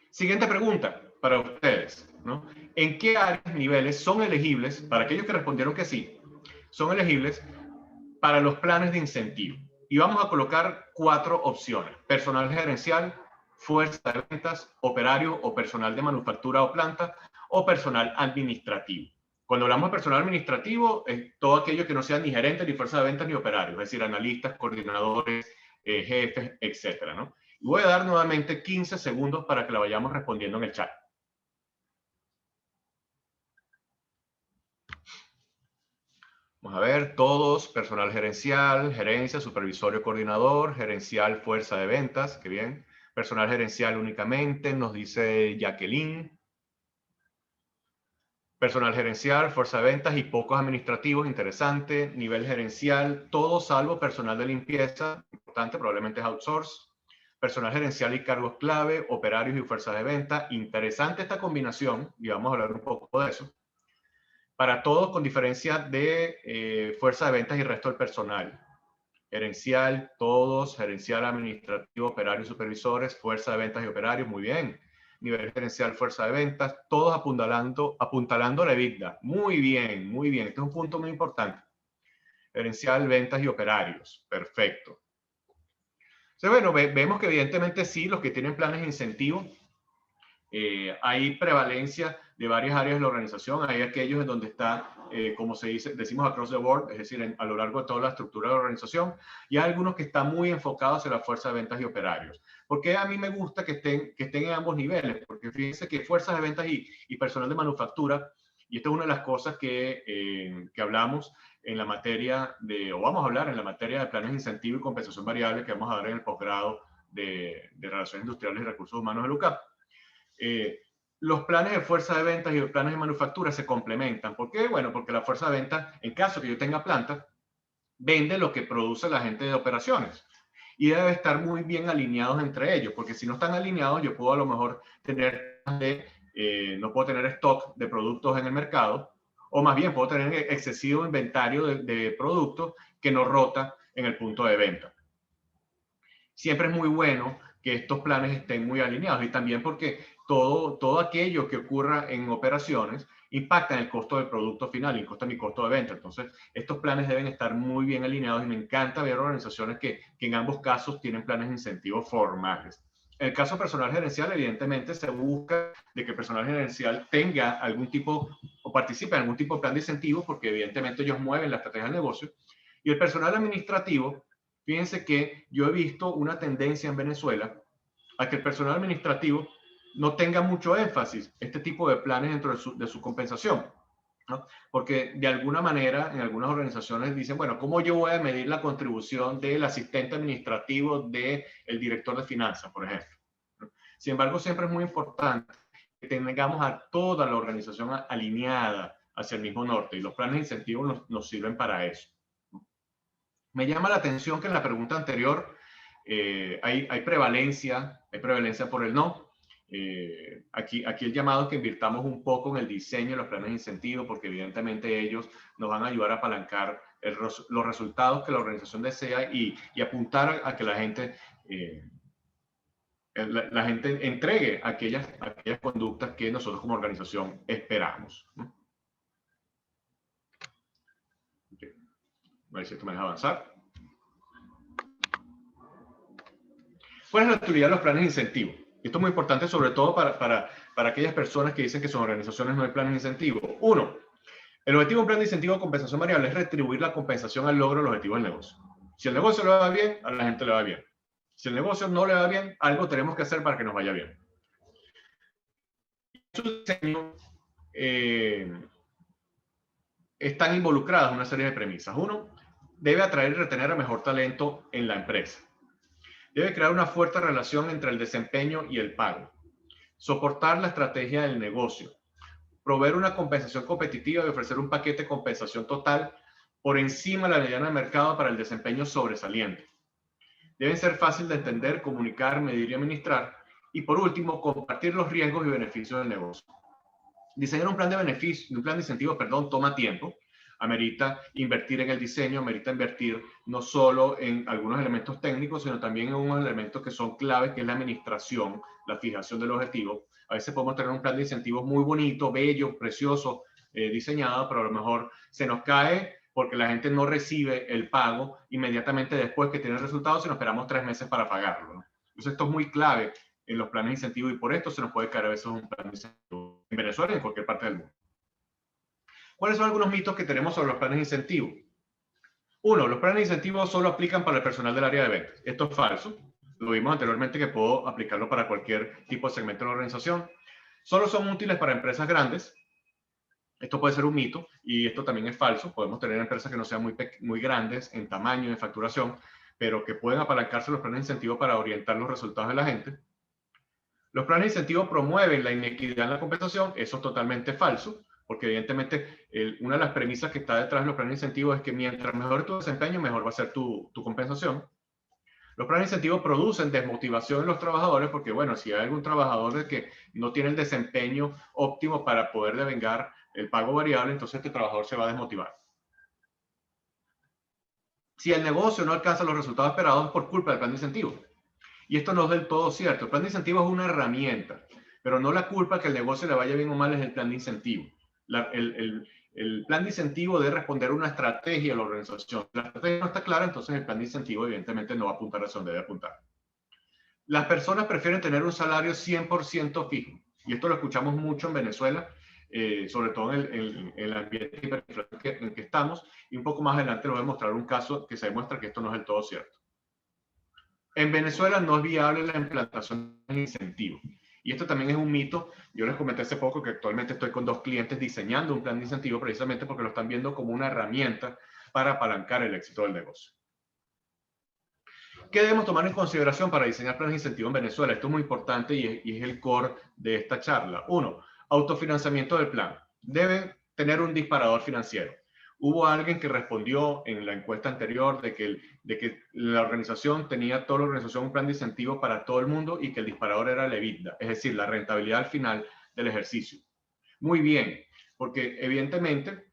Siguiente pregunta para ustedes, ¿no? ¿En qué áreas, niveles son elegibles, para aquellos que respondieron que sí, son elegibles para los planes de incentivo? Y vamos a colocar 4 opciones: personal gerencial, fuerza de ventas, operario o personal de manufactura o planta, o personal administrativo. Cuando hablamos de personal administrativo, es todo aquello que no sea ni gerente, ni fuerza de ventas, ni operario, es decir, analistas, coordinadores, jefes, etcétera, ¿no? Y voy a dar nuevamente 15 segundos para que la vayamos respondiendo en el chat. Vamos a ver, todos: personal gerencial, gerencia, supervisorio, coordinador, gerencial, fuerza de ventas, qué bien. Personal gerencial únicamente, nos dice Jacqueline. Personal gerencial, fuerza de ventas y pocos administrativos, interesante. Nivel gerencial, todo salvo personal de limpieza, importante, probablemente es outsource. Personal gerencial y cargos clave, operarios y fuerza de venta, interesante esta combinación, y vamos a hablar un poco de eso. Para todos, con diferencia de fuerza de ventas y resto del personal. Gerencial, todos, gerencial, administrativo, operarios, supervisores, fuerza de ventas y operarios, muy bien. Nivel gerencial, fuerza de ventas, todos apuntalando la EBITDA. Muy bien, muy bien. Este es un punto muy importante. Gerencial, ventas y operarios. Perfecto. Entonces, bueno, vemos que evidentemente sí, los que tienen planes de incentivo, hay prevalencia de varias áreas de la organización. Hay aquellos en donde está, como se dice, decimos across the board, es decir, a lo largo de toda la estructura de la organización, y hay algunos que están muy enfocados en la fuerza de ventas y operarios. ¿Por qué a mí me gusta que estén en ambos niveles? Porque fíjense que fuerzas de ventas y personal de manufactura, y esta es una de las cosas que hablamos en la materia o vamos a hablar en la materia de planes de incentivo y compensación variable que vamos a dar en el posgrado de Relaciones Industriales y Recursos Humanos de LUCAP. Los planes de fuerza de ventas y los planes de manufactura se complementan. ¿Por qué? Bueno, porque la fuerza de ventas, en caso que yo tenga planta, vende lo que produce la gente de operaciones. Y debe estar muy bien alineados entre ellos, porque si no están alineados, yo puedo a lo mejor no puedo tener stock de productos en el mercado, o más bien puedo tener excesivo inventario de productos que no rota en el punto de venta. Siempre es muy bueno que estos planes estén muy alineados, y también porque todo aquello que ocurra en operaciones impacta en el costo del producto final, impacta en mi costo de venta. Entonces, estos planes deben estar muy bien alineados, y me encanta ver organizaciones que en ambos casos tienen planes de incentivos formales. En el caso personal gerencial, evidentemente se busca de que el personal gerencial tenga algún tipo o participe en algún tipo de plan de incentivos, porque evidentemente ellos mueven la estrategia del negocio. Y el personal administrativo, fíjense que yo he visto una tendencia en Venezuela a que el personal administrativo no tenga mucho énfasis este tipo de planes dentro de su compensación, ¿no? Porque de alguna manera en algunas organizaciones dicen, bueno, ¿cómo yo voy a medir la contribución del asistente administrativo del director de finanzas, por ejemplo? Sin embargo, siempre es muy importante que tengamos a toda la organización alineada hacia el mismo norte, y los planes de incentivos nos sirven para eso. Me llama la atención que en la pregunta anterior hay prevalencia por el no. Aquí el llamado es que invirtamos un poco en el diseño de los planes de incentivo, porque evidentemente ellos nos van a ayudar a apalancar los resultados que la organización desea y apuntar a que la gente entregue aquellas conductas que nosotros como organización esperamos, ¿no? Okay. A ver si esto me deja avanzar. ¿Cuál es la utilidad de los planes de incentivo? Esto es muy importante, sobre todo para aquellas personas que dicen que sus organizaciones no hay planes de incentivo. Uno, el objetivo de un plan de incentivo de compensación variable es retribuir la compensación al logro del objetivo del negocio. Si el negocio le va bien, a la gente le va bien. Si el negocio no le va bien, algo tenemos que hacer para que nos vaya bien. Su diseño están involucradas una serie de premisas. Uno, debe atraer y retener a mejor talento en la empresa. Debe crear una fuerte relación entre el desempeño y el pago. Soportar la estrategia del negocio. Proveer una compensación competitiva y ofrecer un paquete de compensación total por encima de la mediana de mercado para el desempeño sobresaliente. Deben ser fáciles de entender, comunicar, medir y administrar. Y por último, compartir los riesgos y beneficios del negocio. Diseñar un plan de beneficios, un plan de incentivos, perdón, toma tiempo. Amerita invertir en el diseño, amerita invertir no solo en algunos elementos técnicos, sino también en unos elementos que son claves, que es la administración, la fijación del objetivo. A veces podemos tener un plan de incentivos muy bonito, bello, precioso, diseñado, pero a lo mejor se nos cae porque la gente no recibe el pago inmediatamente después que tiene el resultado, sino esperamos 3 meses para pagarlo, ¿no? Entonces esto es muy clave en los planes de incentivo y por esto se nos puede caer a veces un plan de incentivo en Venezuela y en cualquier parte del mundo. ¿Cuáles son algunos mitos que tenemos sobre los planes de incentivo? Uno, los planes de incentivo solo aplican para el personal del área de ventas. Esto es falso. Lo vimos anteriormente que puedo aplicarlo para cualquier tipo de segmento de la organización. Solo son útiles para empresas grandes. Esto puede ser un mito y esto también es falso. Podemos tener empresas que no sean muy grandes en tamaño, en facturación, pero que pueden apalancarse los planes de incentivo para orientar los resultados de la gente. Los planes de incentivo promueven la inequidad en la compensación. Eso es totalmente falso, porque evidentemente una de las premisas que está detrás de los planes de incentivo es que mientras mejor tu desempeño, mejor va a ser tu compensación. Los planes de incentivo producen desmotivación en los trabajadores porque, bueno, si hay algún trabajador que no tiene el desempeño óptimo para poder devengar el pago variable, entonces este trabajador se va a desmotivar. Si el negocio no alcanza los resultados esperados es por culpa del plan de incentivo. Y esto no es del todo cierto. El plan de incentivo es una herramienta, pero no la culpa que el negocio le vaya bien o mal es el plan de incentivo. El plan de incentivo debe responder a una estrategia de la organización. Si la estrategia no está clara, entonces el plan de incentivo evidentemente no va a apuntar a donde debe apuntar. Las personas prefieren tener un salario 100% fijo. Y esto lo escuchamos mucho en Venezuela, sobre todo en el ambiente en que estamos. Y un poco más adelante les voy a mostrar un caso que se demuestra que esto no es del todo cierto. En Venezuela no es viable la implantación de incentivos. Y esto también es un mito. Yo les comenté hace poco que actualmente estoy con 2 clientes diseñando un plan de incentivo precisamente porque lo están viendo como una herramienta para apalancar el éxito del negocio. ¿Qué debemos tomar en consideración para diseñar planes de incentivo en Venezuela? Esto es muy importante y es el core de esta charla. 1. Autofinanciamiento del plan. Debe tener un disparador financiero. Hubo alguien que respondió en la encuesta anterior de que la organización tenía, toda la organización, un plan de incentivo para todo el mundo y que el disparador era el EBITDA, es decir, la rentabilidad al final del ejercicio. Muy bien, porque evidentemente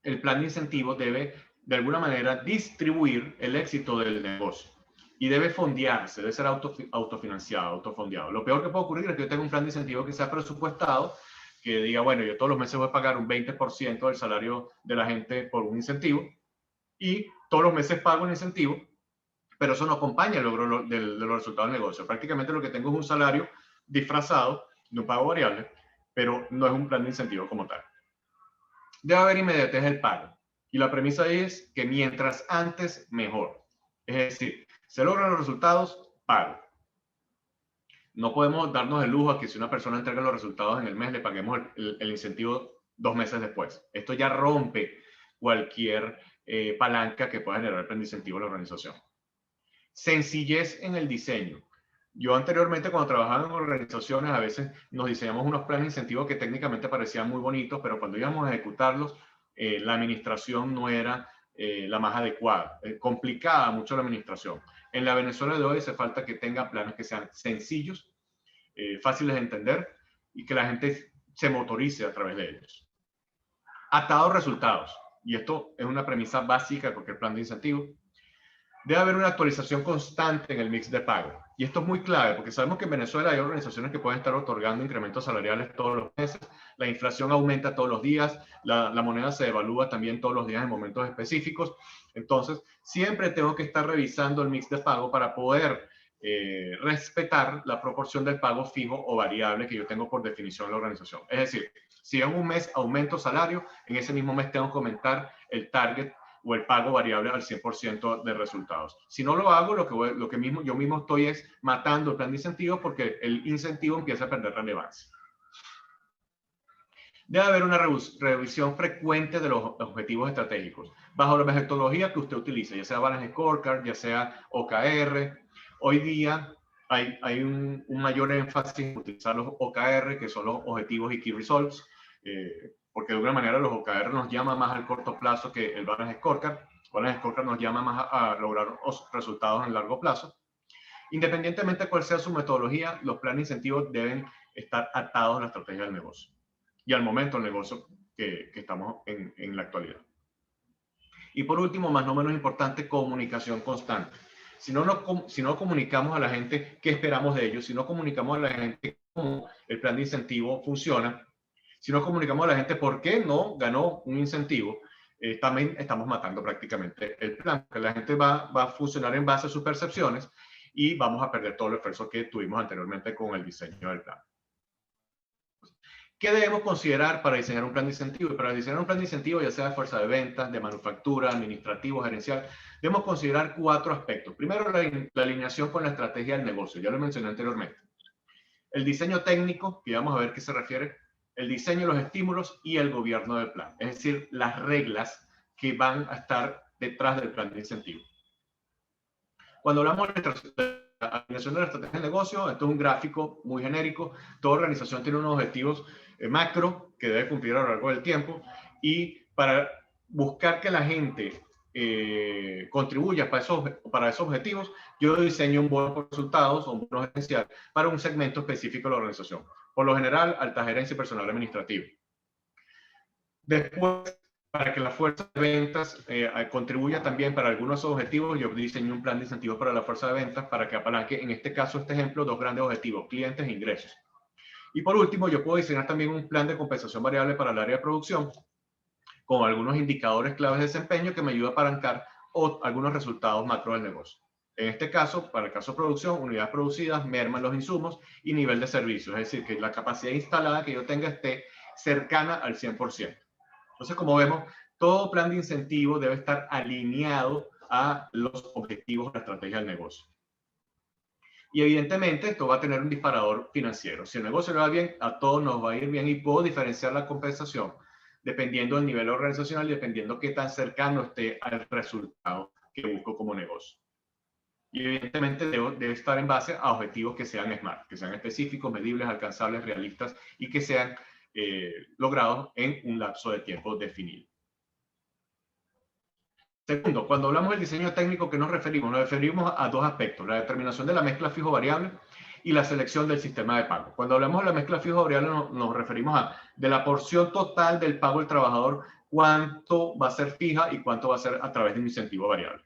el plan de incentivo debe de alguna manera distribuir el éxito del negocio y debe fondearse, debe ser autofinanciado, autofondeado. Lo peor que puede ocurrir es que yo tenga un plan de incentivo que sea presupuestado, que diga, bueno, yo todos los meses voy a pagar un 20% del salario de la gente por un incentivo y todos los meses pago un incentivo, pero eso no acompaña el logro de los resultados del negocio. Prácticamente lo que tengo es un salario disfrazado de un pago variable, pero no es un plan de incentivo como tal. Debe haber inmediatez del pago. Y la premisa es que mientras antes, mejor. Es decir, se logran los resultados, pago. No podemos darnos el lujo a que si una persona entrega los resultados en el mes, le paguemos el incentivo 2 meses después. Esto ya rompe cualquier palanca que pueda generar el plan de incentivo a la organización. Sencillez en el diseño. Yo anteriormente, cuando trabajaba en organizaciones, a veces nos diseñamos unos planes de incentivo que técnicamente parecían muy bonitos, pero cuando íbamos a ejecutarlos, la administración no era la más adecuada. Complicaba mucho la administración. En la Venezuela de hoy hace falta que tenga planes que sean sencillos, fáciles de entender y que la gente se motorice a través de ellos. Atados resultados. Y esto es una premisa básica de cualquier plan de incentivo. Debe haber una actualización constante en el mix de pago. Y esto es muy clave porque sabemos que en Venezuela hay organizaciones que pueden estar otorgando incrementos salariales todos los meses. La inflación aumenta todos los días. La moneda se devalúa también todos los días en momentos específicos. Entonces, siempre tengo que estar revisando el mix de pago para poder respetar la proporción del pago fijo o variable que yo tengo por definición en la organización. Es decir, si en un mes aumento salario, en ese mismo mes tengo que aumentar el target o el pago variable al 100% de resultados. Si no lo hago, yo mismo estoy es matando el plan de incentivos porque el incentivo empieza a perder relevancia. Debe haber una revisión frecuente de los objetivos estratégicos, bajo la metodología que usted utilice, ya sea Balance Scorecard, ya sea OKR. Hoy día hay un mayor énfasis en utilizar los OKR, que son los objetivos y Key Results, porque de alguna manera los OKR nos llaman más al corto plazo que el Balance Scorecard. Quality Scorecard nos llama más a lograr resultados en largo plazo. Independientemente de cuál sea su metodología, los planes de incentivos deben estar atados a la estrategia del negocio y al momento del negocio que estamos en la actualidad. Y por último, más no menos importante, comunicación constante. Si no comunicamos a la gente qué esperamos de ellos, si no comunicamos a la gente cómo el plan de incentivo funciona, si no comunicamos a la gente por qué no ganó un incentivo, también estamos matando prácticamente el plan, que la gente va a funcionar en base a sus percepciones y vamos a perder todo el esfuerzo que tuvimos anteriormente con el diseño del plan. ¿Qué debemos considerar para diseñar un plan de incentivo? Y para diseñar un plan de incentivo, ya sea de fuerza de ventas, de manufactura, administrativo, gerencial, debemos considerar 4 aspectos. Primero, la alineación con la estrategia del negocio. Ya lo mencioné anteriormente. El diseño técnico, que vamos a ver qué se refiere, el diseño de los estímulos y el gobierno del plan. Es decir, las reglas que van a estar detrás del plan de incentivo. Cuando hablamos de la alineación de la estrategia de negocio, esto es un gráfico muy genérico. Toda organización tiene unos objetivos macro que debe cumplir a lo largo del tiempo, y para buscar que la gente contribuya para esos objetivos, yo diseño un bono por resultados o un bono gerencial para un segmento específico de la organización. Por lo general, alta gerencia y personal administrativo. Después, para que la fuerza de ventas contribuya también para algunos objetivos, yo diseño un plan de incentivos para la fuerza de ventas para que apalanque, en este caso, este ejemplo, 2 grandes objetivos: clientes e ingresos. Y por último, yo puedo diseñar también un plan de compensación variable para el área de producción con algunos indicadores claves de desempeño que me ayuda a apalancar algunos resultados macro del negocio. En este caso, para el caso de producción, unidades producidas, merman los insumos y nivel de servicio. Es decir, que la capacidad instalada que yo tenga esté cercana al 100%. Entonces, como vemos, todo plan de incentivo debe estar alineado a los objetivos de la estrategia del negocio. Y evidentemente esto va a tener un disparador financiero. Si el negocio le va bien, a todos nos va a ir bien, y puedo diferenciar la compensación dependiendo del nivel organizacional y dependiendo qué tan cercano esté al resultado que busco como negocio. Y evidentemente debe estar en base a objetivos que sean SMART, que sean específicos, medibles, alcanzables, realistas y que sean logrados en un lapso de tiempo definido. Segundo, cuando hablamos del diseño técnico, ¿qué nos referimos? Nos referimos a 2 aspectos: la determinación de la mezcla fijo-variable y la selección del sistema de pago. Cuando hablamos de la mezcla fijo-variable, nos referimos a de la porción total del pago del trabajador, cuánto va a ser fija y cuánto va a ser a través de un incentivo variable.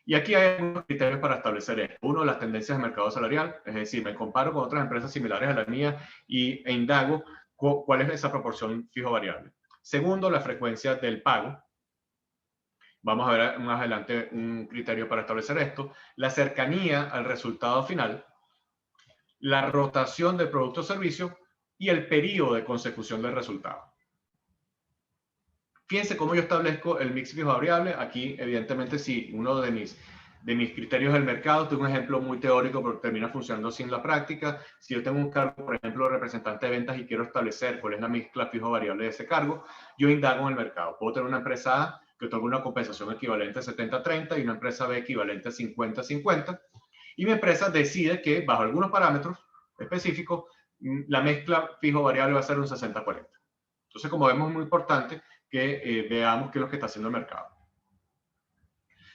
Y aquí hay algunos criterios para establecer esto. Uno, las tendencias de mercado salarial, es decir, me comparo con otras empresas similares a la mía e indago cuál es esa proporción fijo-variable. Segundo, la frecuencia del pago. Vamos a ver más adelante un criterio para establecer esto. La cercanía al resultado final, la rotación del producto o servicio y el periodo de consecución del resultado. Fíjense cómo yo establezco el mix fijo variable. Aquí, evidentemente, si uno de mis criterios del mercado, tengo un ejemplo muy teórico, pero termina funcionando sin la práctica. Si yo tengo un cargo, por ejemplo, representante de ventas, y quiero establecer cuál es la mezcla fijo variable de ese cargo, yo indago en el mercado. Puedo tener una empresa A que otorga una compensación equivalente a 70-30 y una empresa B equivalente a 50-50. Y mi empresa decide que, bajo algunos parámetros específicos, la mezcla fijo variable va a ser un 60-40. Entonces, como vemos, es muy importante que veamos qué es lo que está haciendo el mercado.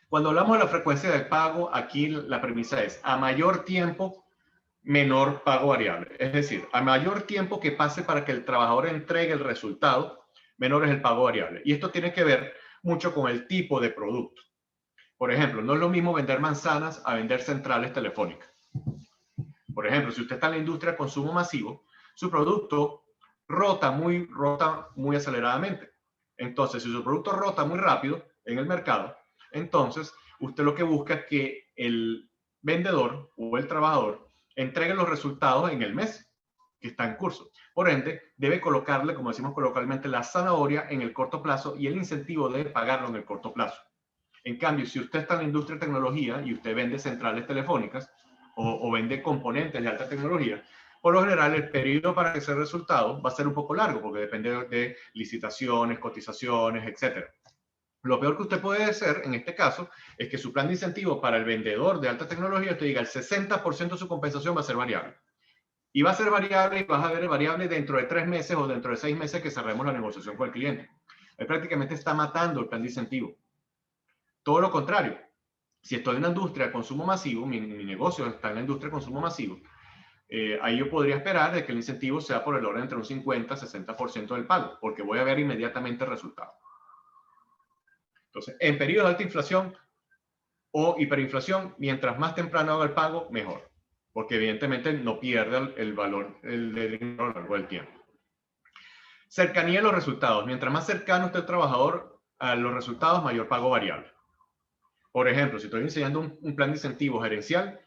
Cuando hablamos de la frecuencia de pago, aquí la premisa es: a mayor tiempo, menor pago variable. Es decir, a mayor tiempo que pase para que el trabajador entregue el resultado, menor es el pago variable. Y esto tiene que ver mucho con el tipo de producto. Por ejemplo, no es lo mismo vender manzanas a vender centrales telefónicas. Por ejemplo, si usted está en la industria de consumo masivo, su producto rota muy aceleradamente. Entonces, si su producto rota muy rápido en el mercado, entonces usted lo que busca es que el vendedor o el trabajador entregue los resultados en el mes que está en curso. Por ende, debe colocarle, como decimos coloquialmente, la zanahoria en el corto plazo y el incentivo debe pagarlo en el corto plazo. En cambio, si usted está en la industria de tecnología y usted vende centrales telefónicas o vende componentes de alta tecnología, por lo general el periodo para ese resultado va a ser un poco largo, porque depende de licitaciones, cotizaciones, etc. Lo peor que usted puede hacer en este caso es que su plan de incentivo para el vendedor de alta tecnología te diga: el 60% de su compensación va a ser variable. Y va a ser variable, y vas a ver variable dentro de 3 meses o dentro de 6 meses que cerremos la negociación con el cliente. Él prácticamente está matando el plan de incentivo. Todo lo contrario, si estoy en la industria de consumo masivo, mi negocio está en la industria de consumo masivo, ahí yo podría esperar de que el incentivo sea por el orden entre un 50 y 60% del pago, porque voy a ver inmediatamente el resultado. Entonces, en periodos de alta inflación o hiperinflación, mientras más temprano haga el pago, mejor, porque evidentemente no pierde el valor del dinero a lo largo del tiempo. Cercanía de los resultados. Mientras más cercano esté el trabajador a los resultados, mayor pago variable. Por ejemplo, si estoy diseñando un plan de incentivo gerencial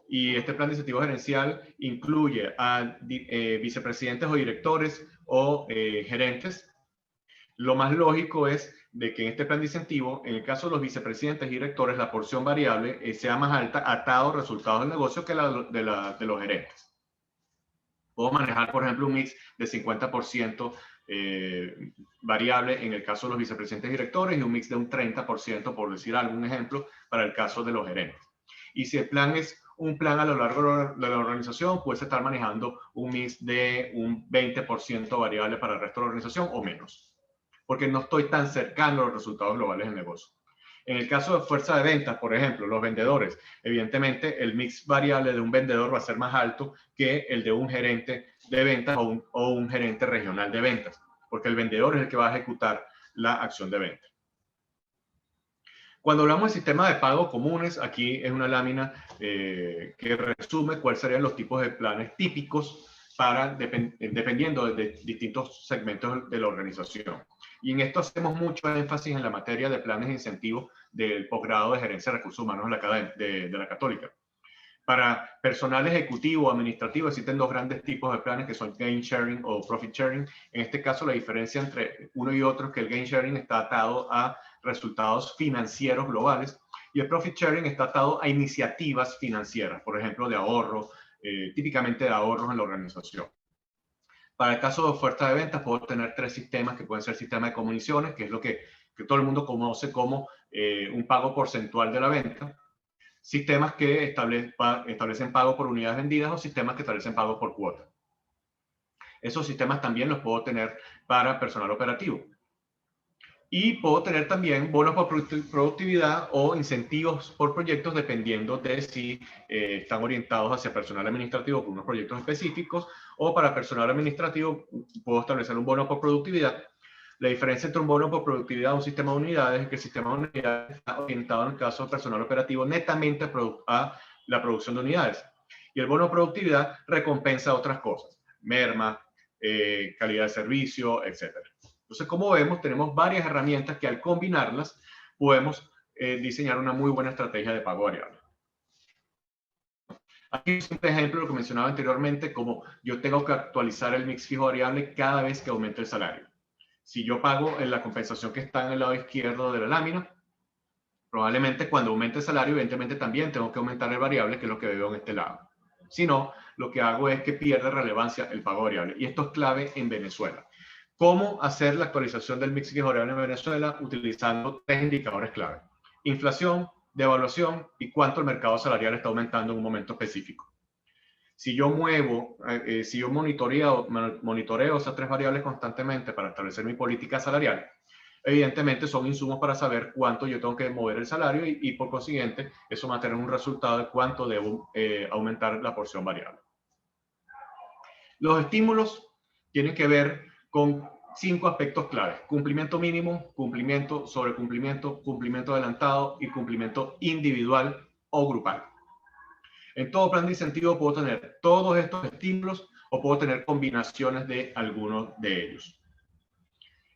y este plan de incentivo gerencial incluye a vicepresidentes o directores o gerentes, lo más lógico es de que en este plan de incentivo, en el caso de los vicepresidentes y directores, la porción variable sea más alta atado a resultados del negocio que la de los gerentes. Puedo manejar, por ejemplo, un mix de 50% variable en el caso de los vicepresidentes y directores y un mix de un 30%, por decir algún ejemplo, para el caso de los gerentes. Y si el plan es un plan a lo largo de la organización, puedes estar manejando un mix de un 20% variable para el resto de la organización o menos, porque no estoy tan cercano a los resultados globales del negocio. En el caso de fuerza de ventas, por ejemplo, los vendedores, evidentemente el mix variable de un vendedor va a ser más alto que el de un gerente de ventas o un gerente regional de ventas, porque el vendedor es el que va a ejecutar la acción de venta. Cuando hablamos de sistemas de pago comunes, aquí es una lámina que resume cuáles serían los tipos de planes típicos para, dependiendo de distintos segmentos de la organización. Y en esto hacemos mucho énfasis en la materia de planes de incentivos del posgrado de Gerencia de Recursos Humanos de la Católica. Para personal ejecutivo o administrativo existen dos grandes tipos de planes que son gain sharing o profit sharing. En este caso, la diferencia entre uno y otro es que el gain sharing está atado a resultados financieros globales y el profit sharing está atado a iniciativas financieras, por ejemplo, de ahorro, típicamente de ahorros en la organización. Para el caso de oferta de ventas, puedo tener tres sistemas que pueden ser sistema de comisiones, que es lo que todo el mundo conoce como un pago porcentual de la venta, sistemas que establecen pago por unidades vendidas o sistemas que establecen pago por cuota. Esos sistemas también los puedo tener para personal operativo. Y puedo tener también bonos por productividad o incentivos por proyectos dependiendo de si están orientados hacia personal administrativo por unos proyectos específicos o para personal administrativo puedo establecer un bono por productividad. La diferencia entre un bono por productividad y un sistema de unidades es que el sistema de unidades está orientado en el caso del personal operativo netamente a la producción de unidades. Y el bono de productividad recompensa otras cosas, merma, calidad de servicio, etcétera. Entonces, como vemos, tenemos varias herramientas que al combinarlas podemos diseñar una muy buena estrategia de pago variable. Aquí es un ejemplo de lo que mencionaba anteriormente, como yo tengo que actualizar el mix fijo variable cada vez que aumente el salario. Si yo pago en la compensación que está en el lado izquierdo de la lámina, probablemente cuando aumente el salario, evidentemente también tengo que aumentar el variable, que es lo que veo en este lado. Si no, lo que hago es que pierde relevancia el pago variable. Y esto es clave en Venezuela. ¿Cómo hacer la actualización del mix fijo variable en Venezuela? Utilizando tres indicadores clave: inflación, devaluación y cuánto el mercado salarial está aumentando en un momento específico. Si yo si yo monitoreo esas tres variables constantemente para establecer mi política salarial, evidentemente son insumos para saber cuánto yo tengo que mover el salario y por consiguiente eso va a tener un resultado de cuánto debo aumentar la porción variable. Los estímulos tienen que ver con 5 aspectos claves: cumplimiento mínimo, cumplimiento, sobrecumplimiento, cumplimiento adelantado y cumplimiento individual o grupal. En todo plan de incentivo puedo tener todos estos estímulos o puedo tener combinaciones de algunos de ellos.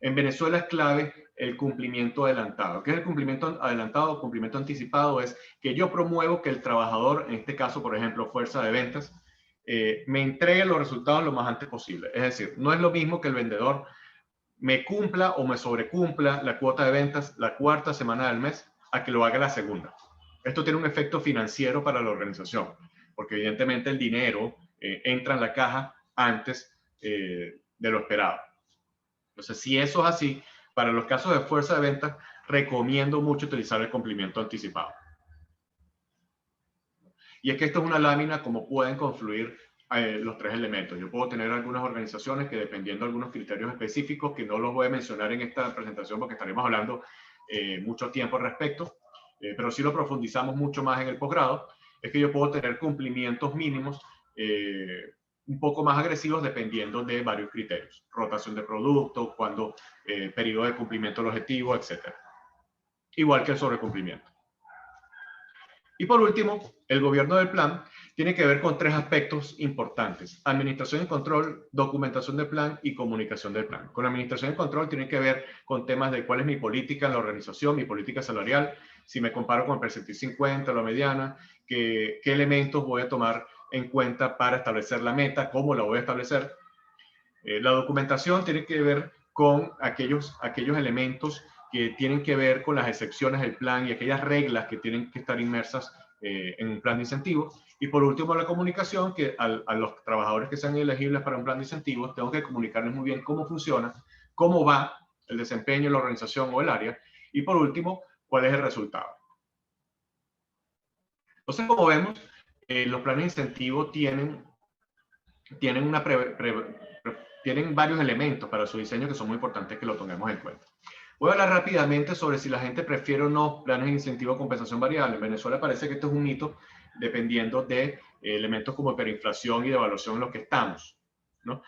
En Venezuela es clave el cumplimiento adelantado. ¿Qué es el cumplimiento adelantado o cumplimiento anticipado? Es que yo promuevo que el trabajador, en este caso, por ejemplo, fuerza de ventas, me entregue los resultados lo más antes posible. Es decir, no es lo mismo que el vendedor me cumpla o me sobrecumpla la cuota de ventas la cuarta semana del mes a que lo haga la segunda. Esto tiene un efecto financiero para la organización, porque evidentemente el dinero entra en la caja antes de lo esperado. Entonces, si eso es así, para los casos de fuerza de ventas, recomiendo mucho utilizar el cumplimiento anticipado. Y es que esto es una lámina como pueden confluir los tres elementos. Yo puedo tener algunas organizaciones que, dependiendo de algunos criterios específicos, que no los voy a mencionar en esta presentación porque estaremos hablando mucho tiempo al respecto, pero sí lo profundizamos mucho más en el posgrado, es que yo puedo tener cumplimientos mínimos un poco más agresivos dependiendo de varios criterios. Rotación de producto, periodo de cumplimiento del objetivo, etc. Igual que el sobrecumplimiento. Y por último, el gobierno del plan tiene que ver con 3 aspectos importantes: administración y control, documentación del plan y comunicación del plan. Con administración y control tiene que ver con temas de cuál es mi política en la organización, mi política salarial, si me comparo con el percentil 50, la mediana, qué elementos voy a tomar en cuenta para establecer la meta, cómo la voy a establecer. La documentación tiene que ver con aquellos elementos que tienen que ver con las excepciones del plan y aquellas reglas que tienen que estar inmersas en un plan de incentivos. Y por último, la comunicación, que a los trabajadores que sean elegibles para un plan de incentivos, tengo que comunicarles muy bien cómo funciona, cómo va el desempeño en la organización o el área, y por último, cuál es el resultado. Entonces, como vemos, los planes de incentivo tienen varios elementos para su diseño que son muy importantes que lo tomemos en cuenta. Voy a hablar rápidamente sobre si la gente prefiere o no planes de incentivo o compensación variable. En Venezuela parece que esto es un mito dependiendo de elementos como hiperinflación y devaluación en los que estamos, ¿no?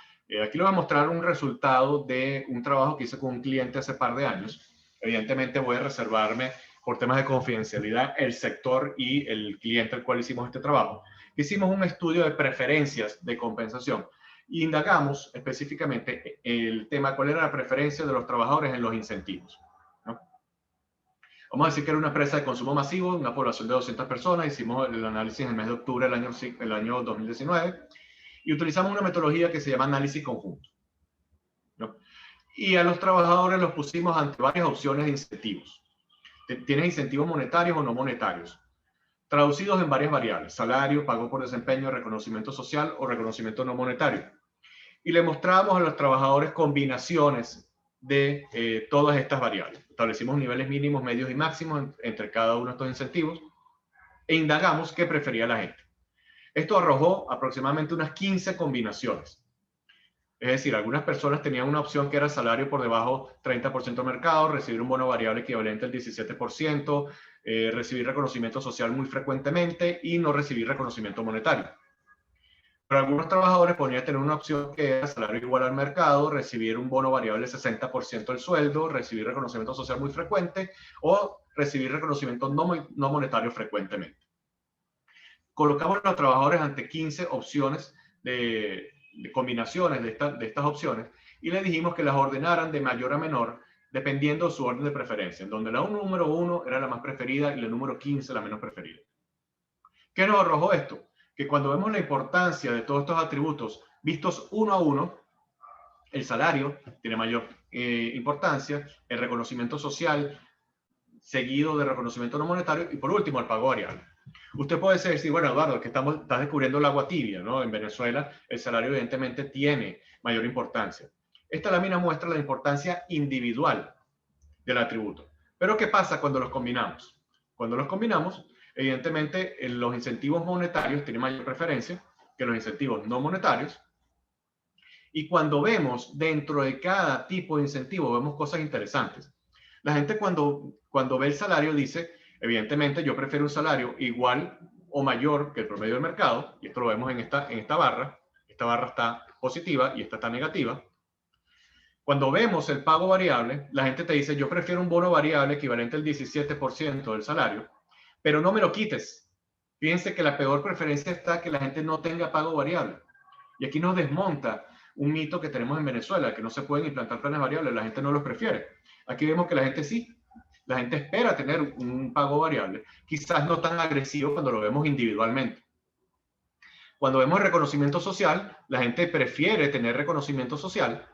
Aquí les voy a mostrar un resultado de un trabajo que hice con un cliente hace par de años. Evidentemente voy a reservarme por temas de confidencialidad el sector y el cliente al cual hicimos este trabajo. Hicimos un estudio de preferencias de compensación. Indagamos específicamente el tema, cuál era la preferencia de los trabajadores en los incentivos, ¿no? Vamos a decir que era una empresa de consumo masivo, una población de 200 personas. Hicimos el análisis en el mes de octubre del año 2019 y utilizamos una metodología que se llama análisis conjunto, ¿no? Y a los trabajadores los pusimos ante varias opciones de incentivos. ¿Tienes incentivos monetarios o no monetarios? Traducidos en varias variables: salario, pago por desempeño, reconocimiento social o reconocimiento no monetario. Y le mostrábamos a los trabajadores combinaciones de todas estas variables. Establecimos niveles mínimos, medios y máximos entre cada uno de estos incentivos e indagamos qué prefería la gente. Esto arrojó aproximadamente unas 15 combinaciones. Es decir, algunas personas tenían una opción que era salario por debajo 30% de mercado, recibir un bono variable equivalente al 17%, recibir reconocimiento social muy frecuentemente y no recibir reconocimiento monetario. Pero algunos trabajadores podrían tener una opción que era salario igual al mercado, recibir un bono variable del 60% del sueldo, recibir reconocimiento social muy frecuente o recibir reconocimiento no monetario frecuentemente. Colocamos a los trabajadores ante 15 opciones de combinaciones de estas opciones y les dijimos que las ordenaran de mayor a menor dependiendo de su orden de preferencia, en donde la número 1 era la más preferida y la número 15 la menos preferida. ¿Qué nos arrojó esto? Que cuando vemos la importancia de todos estos atributos vistos uno a uno, el salario tiene mayor importancia, el reconocimiento social seguido de reconocimiento no monetario y por último el pago variable. Usted puede decir, bueno, Eduardo, que estás descubriendo el agua tibia, ¿no? En Venezuela el salario evidentemente tiene mayor importancia. Esta lámina muestra la importancia individual del atributo. Pero ¿qué pasa cuando los combinamos? Cuando los combinamos, evidentemente los incentivos monetarios tienen mayor preferencia que los incentivos no monetarios. Y cuando vemos dentro de cada tipo de incentivo, vemos cosas interesantes. La gente cuando ve el salario dice, evidentemente yo prefiero un salario igual o mayor que el promedio del mercado, y esto lo vemos en esta barra. Esta barra está positiva y esta está negativa. Cuando vemos el pago variable, la gente te dice, yo prefiero un bono variable equivalente al 17% del salario, pero no me lo quites. Fíjense que la peor preferencia está que la gente no tenga pago variable. Y aquí nos desmonta un mito que tenemos en Venezuela, que no se pueden implantar planes variables, la gente no los prefiere. Aquí vemos que la gente sí, la gente espera tener un pago variable, quizás no tan agresivo cuando lo vemos individualmente. Cuando vemos reconocimiento social, la gente prefiere tener reconocimiento social.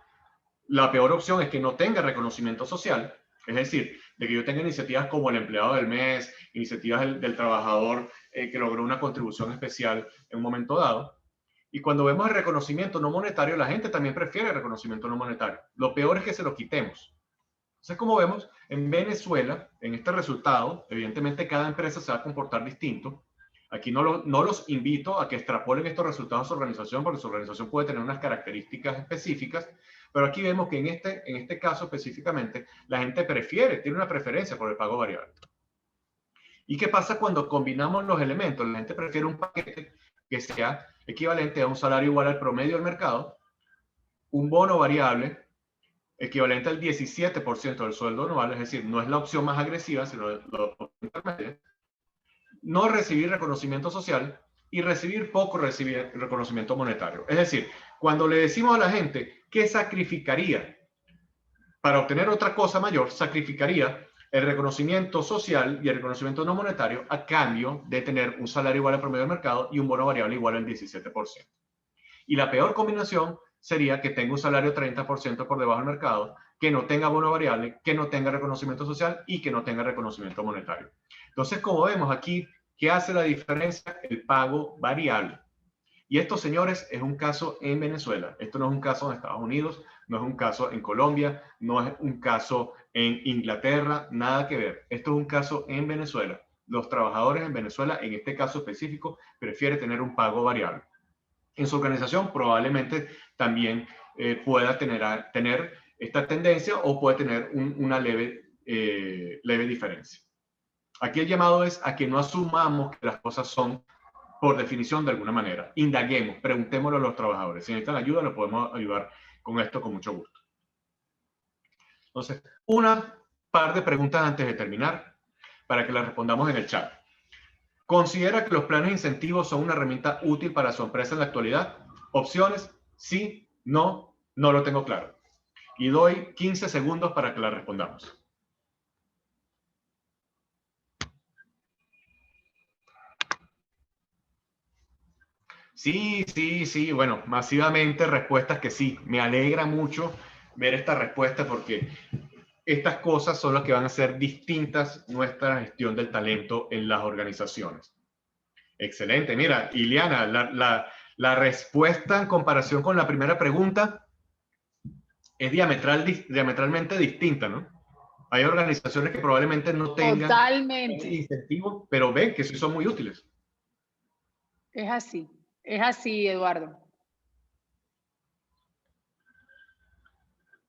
La peor opción es que no tenga reconocimiento social, es decir, de que yo tenga iniciativas como el empleado del mes, iniciativas del trabajador que logró una contribución especial en un momento dado. Y cuando vemos el reconocimiento no monetario, la gente también prefiere el reconocimiento no monetario. Lo peor es que se lo quitemos. Entonces, como vemos, en Venezuela, en este resultado, evidentemente cada empresa se va a comportar distinto. Aquí no los invito a que extrapolen estos resultados a su organización, porque su organización puede tener unas características específicas, pero aquí vemos que en este caso específicamente, la gente tiene una preferencia por el pago variable. ¿Y qué pasa cuando combinamos los elementos? La gente prefiere un paquete que sea equivalente a un salario igual al promedio del mercado, un bono variable equivalente al 17% del sueldo anual, es decir, no es la opción más agresiva, sino la opción intermedia, no recibir reconocimiento social y recibir poco reconocimiento monetario. Es decir, cuando le decimos a la gente que sacrificaría para obtener otra cosa mayor, sacrificaría el reconocimiento social y el reconocimiento no monetario a cambio de tener un salario igual al promedio del mercado y un bono variable igual al 17%. Y la peor combinación sería que tenga un salario 30% por debajo del mercado, que no tenga bono variable, que no tenga reconocimiento social y que no tenga reconocimiento monetario. Entonces, como vemos aquí, ¿qué hace la diferencia? El pago variable. Y esto, señores, es un caso en Venezuela. Esto no es un caso en Estados Unidos, no es un caso en Colombia, no es un caso en Inglaterra, nada que ver. Esto es un caso en Venezuela. Los trabajadores en Venezuela, en este caso específico, prefieren tener un pago variable. En su organización probablemente también pueda tener esta tendencia o puede tener una leve diferencia. Aquí el llamado es a que no asumamos que las cosas son por definición de alguna manera. Indaguemos, preguntémoslo a los trabajadores. Si necesitan ayuda, los podemos ayudar con esto con mucho gusto. Entonces, una par de preguntas antes de terminar para que las respondamos en el chat. ¿Considera que los planes de incentivos son una herramienta útil para su empresa en la actualidad? Opciones, sí, no, no lo tengo claro. Y doy 15 segundos para que la respondamos. Sí, sí, sí, bueno, masivamente respuestas que sí. Me alegra mucho ver esta respuesta porque estas cosas son las que van a hacer distintas nuestra gestión del talento en las organizaciones. Excelente. Mira, Iliana, la respuesta en comparación con la primera pregunta es diametralmente distinta, ¿no? Hay organizaciones que probablemente no tengan Totalmente. incentivos, pero ven que sí son muy útiles. Es así, Eduardo.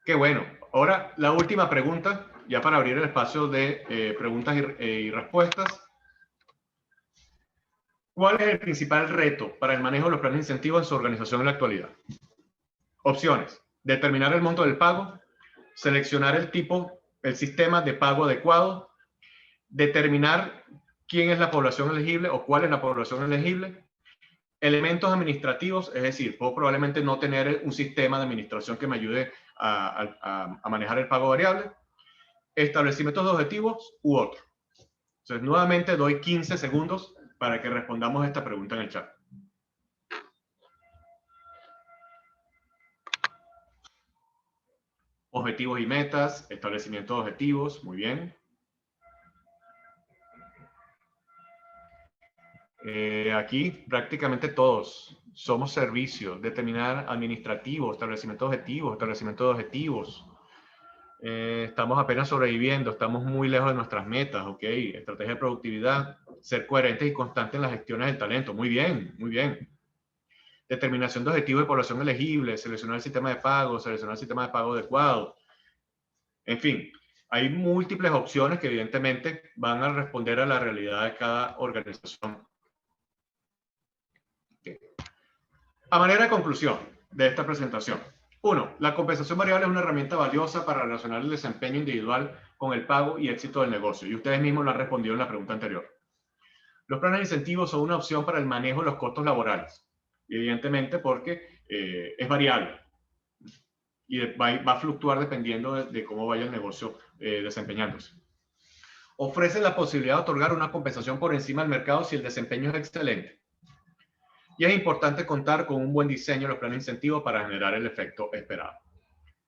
Qué bueno. Ahora, la última pregunta, ya para abrir el espacio de preguntas y respuestas. ¿Cuál es el principal reto para el manejo de los planes de incentivos en su organización en la actualidad? Opciones: determinar el monto del pago, seleccionar el sistema de pago adecuado, determinar quién es la población elegible o cuál es la población elegible, elementos administrativos, es decir, puedo probablemente no tener un sistema de administración que me ayude a manejar el pago variable, establecimientos de objetivos u otro. Entonces, nuevamente doy 15 segundos para que respondamos esta pregunta en el chat. Objetivos y metas, establecimiento de objetivos, muy bien. Aquí prácticamente todos somos servicios, determinar administrativo, establecimiento de objetivos. Estamos apenas sobreviviendo, estamos muy lejos de nuestras metas, ¿ok? Estrategia de productividad, ser coherentes y constantes en las gestiones del talento, muy bien, muy bien. Determinación de objetivos de población elegible, seleccionar el sistema de pago, seleccionar el sistema de pago adecuado. En fin, hay múltiples opciones que evidentemente van a responder a la realidad de cada organización. Okay. A manera de conclusión de esta presentación. 1. La compensación variable es una herramienta valiosa para relacionar el desempeño individual con el pago y éxito del negocio. Y ustedes mismos lo han respondido en la pregunta anterior. Los planes de incentivos son una opción para el manejo de los costos laborales. Evidentemente porque es variable y va a fluctuar dependiendo de cómo vaya el negocio desempeñándose. Ofrece la posibilidad de otorgar una compensación por encima del mercado si el desempeño es excelente. Y es importante contar con un buen diseño de los planes de incentivo para generar el efecto esperado.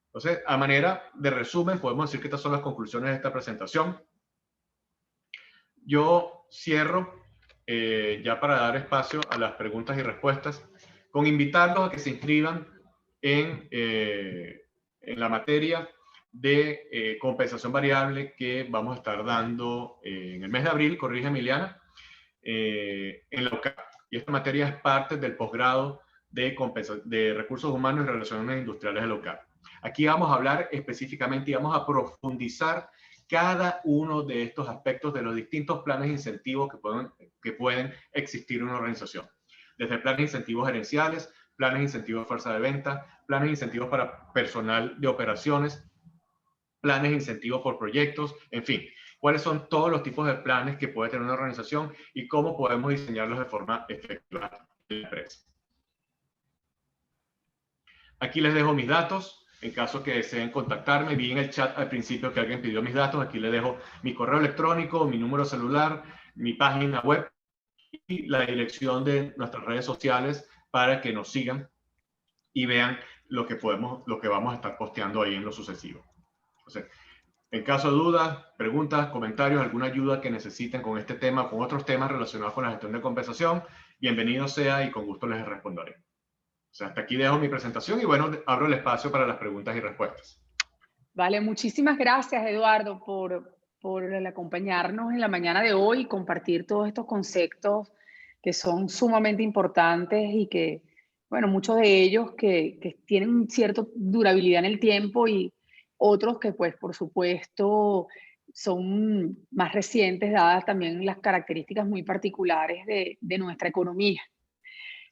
Entonces, a manera de resumen, podemos decir que estas son las conclusiones de esta presentación. Yo cierro ya para dar espacio a las preguntas y respuestas, con invitarlos a que se inscriban en la materia de compensación variable que vamos a estar dando en el mes de abril, corrige Emiliana, en la UCAP. Y esta materia es parte del posgrado de Recursos Humanos y Relaciones Industriales de la UCAP. Aquí vamos a hablar específicamente y vamos a profundizar cada uno de estos aspectos de los distintos planes de incentivos que pueden existir en una organización. Desde planes de incentivos gerenciales, planes de incentivos de fuerza de venta, planes de incentivos para personal de operaciones, planes de incentivos por proyectos, en fin, cuáles son todos los tipos de planes que puede tener una organización y cómo podemos diseñarlos de forma efectiva en la empresa. Aquí les dejo mis datos, en caso que deseen contactarme. Vi en el chat al principio que alguien pidió mis datos. Aquí les dejo mi correo electrónico, mi número celular, mi página web y la dirección de nuestras redes sociales para que nos sigan y vean lo que vamos a estar posteando ahí en lo sucesivo. Entonces, en caso de dudas, preguntas, comentarios, alguna ayuda que necesiten con este tema o con otros temas relacionados con la gestión de compensación, bienvenido sea y con gusto les responderé. O sea, hasta aquí dejo mi presentación y bueno, abro el espacio para las preguntas y respuestas. Vale, muchísimas gracias, Eduardo, por el acompañarnos en la mañana de hoy y compartir todos estos conceptos que son sumamente importantes y que, bueno, muchos de ellos que tienen cierta durabilidad en el tiempo y otros que, pues, por supuesto, son más recientes, dadas también las características muy particulares de nuestra economía,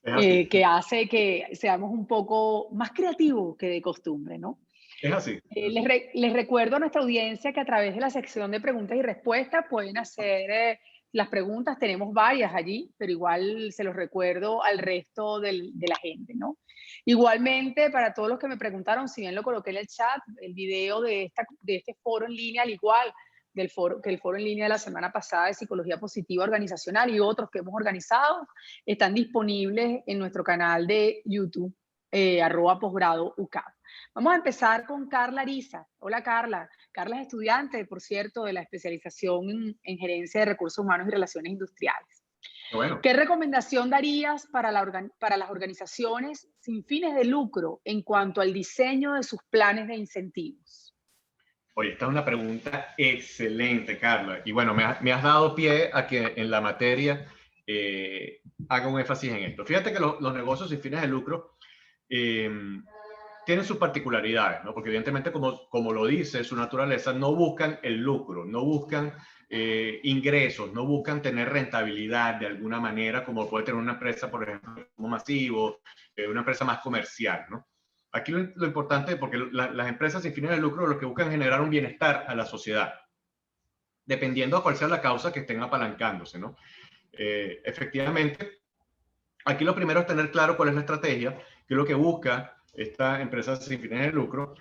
Es así. que hace que seamos un poco más creativos que de costumbre, ¿no? Es así. Les recuerdo a nuestra audiencia que a través de la sección de preguntas y respuestas pueden hacer las preguntas. Tenemos varias allí, pero igual se los recuerdo al resto de la gente, ¿no? Igualmente, para todos los que me preguntaron, si bien lo coloqué en el chat, el video de este foro en línea, al igual que el foro en línea de la semana pasada de Psicología Positiva Organizacional y otros que hemos organizado, están disponibles en nuestro canal de YouTube, @posgrado-UCAD. Vamos a empezar con Carla Ariza. Hola, Carla. Carla es estudiante, por cierto, de la especialización en gerencia de recursos humanos y relaciones industriales. Bueno. ¿Qué recomendación darías para las organizaciones sin fines de lucro en cuanto al diseño de sus planes de incentivos? Oye, esta es una pregunta excelente, Carla. Y bueno, me has dado pie a que en la materia haga un énfasis en esto. Fíjate que los negocios sin fines de lucro tienen sus particularidades, ¿no? Porque evidentemente, como lo dice su naturaleza, no buscan el lucro, no buscan ingresos, no buscan tener rentabilidad de alguna manera, como puede tener una empresa, por ejemplo, como Masivo, una empresa más comercial, ¿no? Aquí lo importante, porque las empresas sin fines de lucro lo que buscan es generar un bienestar a la sociedad, dependiendo de cuál sea la causa que estén apalancándose, ¿no? Efectivamente, aquí lo primero es tener claro cuál es la estrategia, qué es lo que busca esta empresa sin fines de lucro.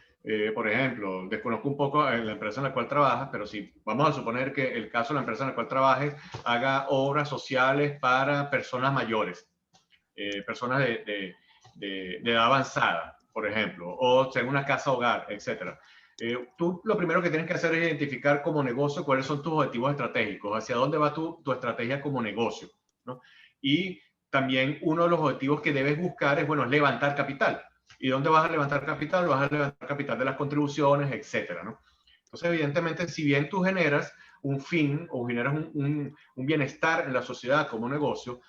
Por ejemplo, desconozco un poco la empresa en la cual trabajas, pero si vamos a suponer que el caso de la empresa en la cual trabajes haga obras sociales para personas mayores, personas de edad avanzada, por ejemplo, o sea, una casa hogar, etcétera. Tú lo primero que tienes que hacer es identificar como negocio cuáles son tus objetivos estratégicos, hacia dónde va tu estrategia como negocio, ¿no? Y también uno de los objetivos que debes buscar es, bueno, levantar capital. ¿Y dónde vas a levantar capital? Vas a levantar capital de las contribuciones, etcétera, ¿no? Entonces, evidentemente, si bien tú generas un fin o generas un bienestar en la sociedad como negocio,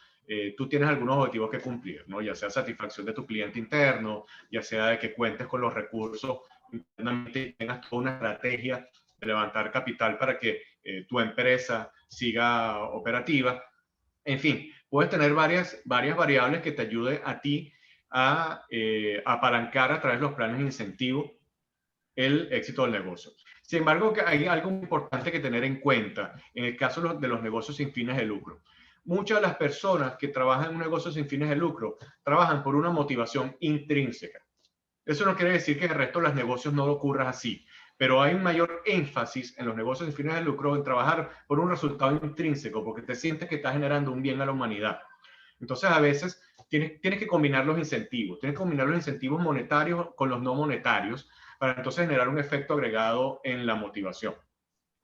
tú tienes algunos objetivos que cumplir, ¿no? Ya sea satisfacción de tu cliente interno, ya sea de que cuentes con los recursos internamente y tengas toda una estrategia de levantar capital para que tu empresa siga operativa. En fin, puedes tener varias variables que te ayuden a ti a apalancar a través de los planes de incentivo el éxito del negocio. Sin embargo, hay algo importante que tener en cuenta en el caso de los negocios sin fines de lucro. Muchas de las personas que trabajan en un negocio sin fines de lucro trabajan por una motivación intrínseca. Eso no quiere decir que el resto de los negocios no ocurra así, pero hay un mayor énfasis en los negocios sin fines de lucro en trabajar por un resultado intrínseco, porque te sientes que estás generando un bien a la humanidad. Entonces, a veces tienes que combinar los incentivos, tienes que combinar los incentivos monetarios con los no monetarios para entonces generar un efecto agregado en la motivación.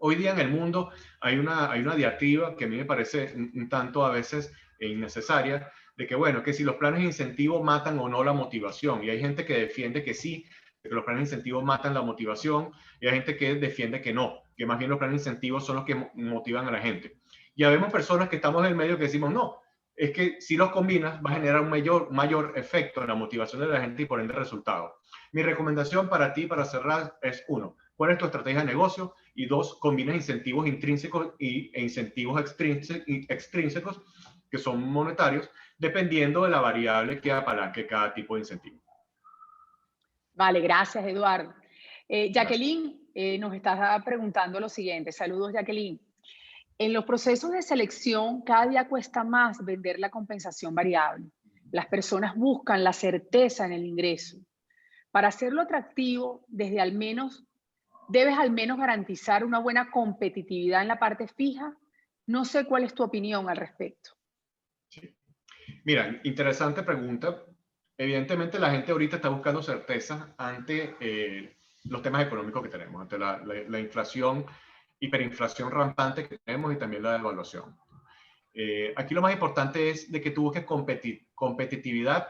Hoy día en el mundo hay una diatriba que a mí me parece un tanto a veces innecesaria, de que bueno, que si los planes de incentivo matan o no la motivación, y hay gente que defiende que sí, que los planes de incentivo matan la motivación, y hay gente que defiende que no, que más bien los planes de incentivo son los que motivan a la gente. Ya vemos personas que estamos en el medio que decimos no, es que si los combinas va a generar un mayor efecto en la motivación de la gente y por ende resultado. Mi recomendación para ti, para cerrar, es uno, cuál es tu estrategia de negocio, y dos, combinas incentivos intrínsecos e incentivos extrínsecos, que son monetarios, dependiendo de la variable que apalanque cada tipo de incentivo. Vale, gracias, Eduardo. Gracias. Jacqueline nos está preguntando lo siguiente. Saludos, Jacqueline. En los procesos de selección, cada día cuesta más vender la compensación variable. Las personas buscan la certeza en el ingreso. Para hacerlo atractivo, debes al menos garantizar una buena competitividad en la parte fija. No sé cuál es tu opinión al respecto. Sí. Mira, interesante pregunta. Evidentemente la gente ahorita está buscando certeza ante los temas económicos que tenemos, ante la inflación, hiperinflación rampante que tenemos y también la devaluación. Aquí lo más importante es de que tú busques competitividad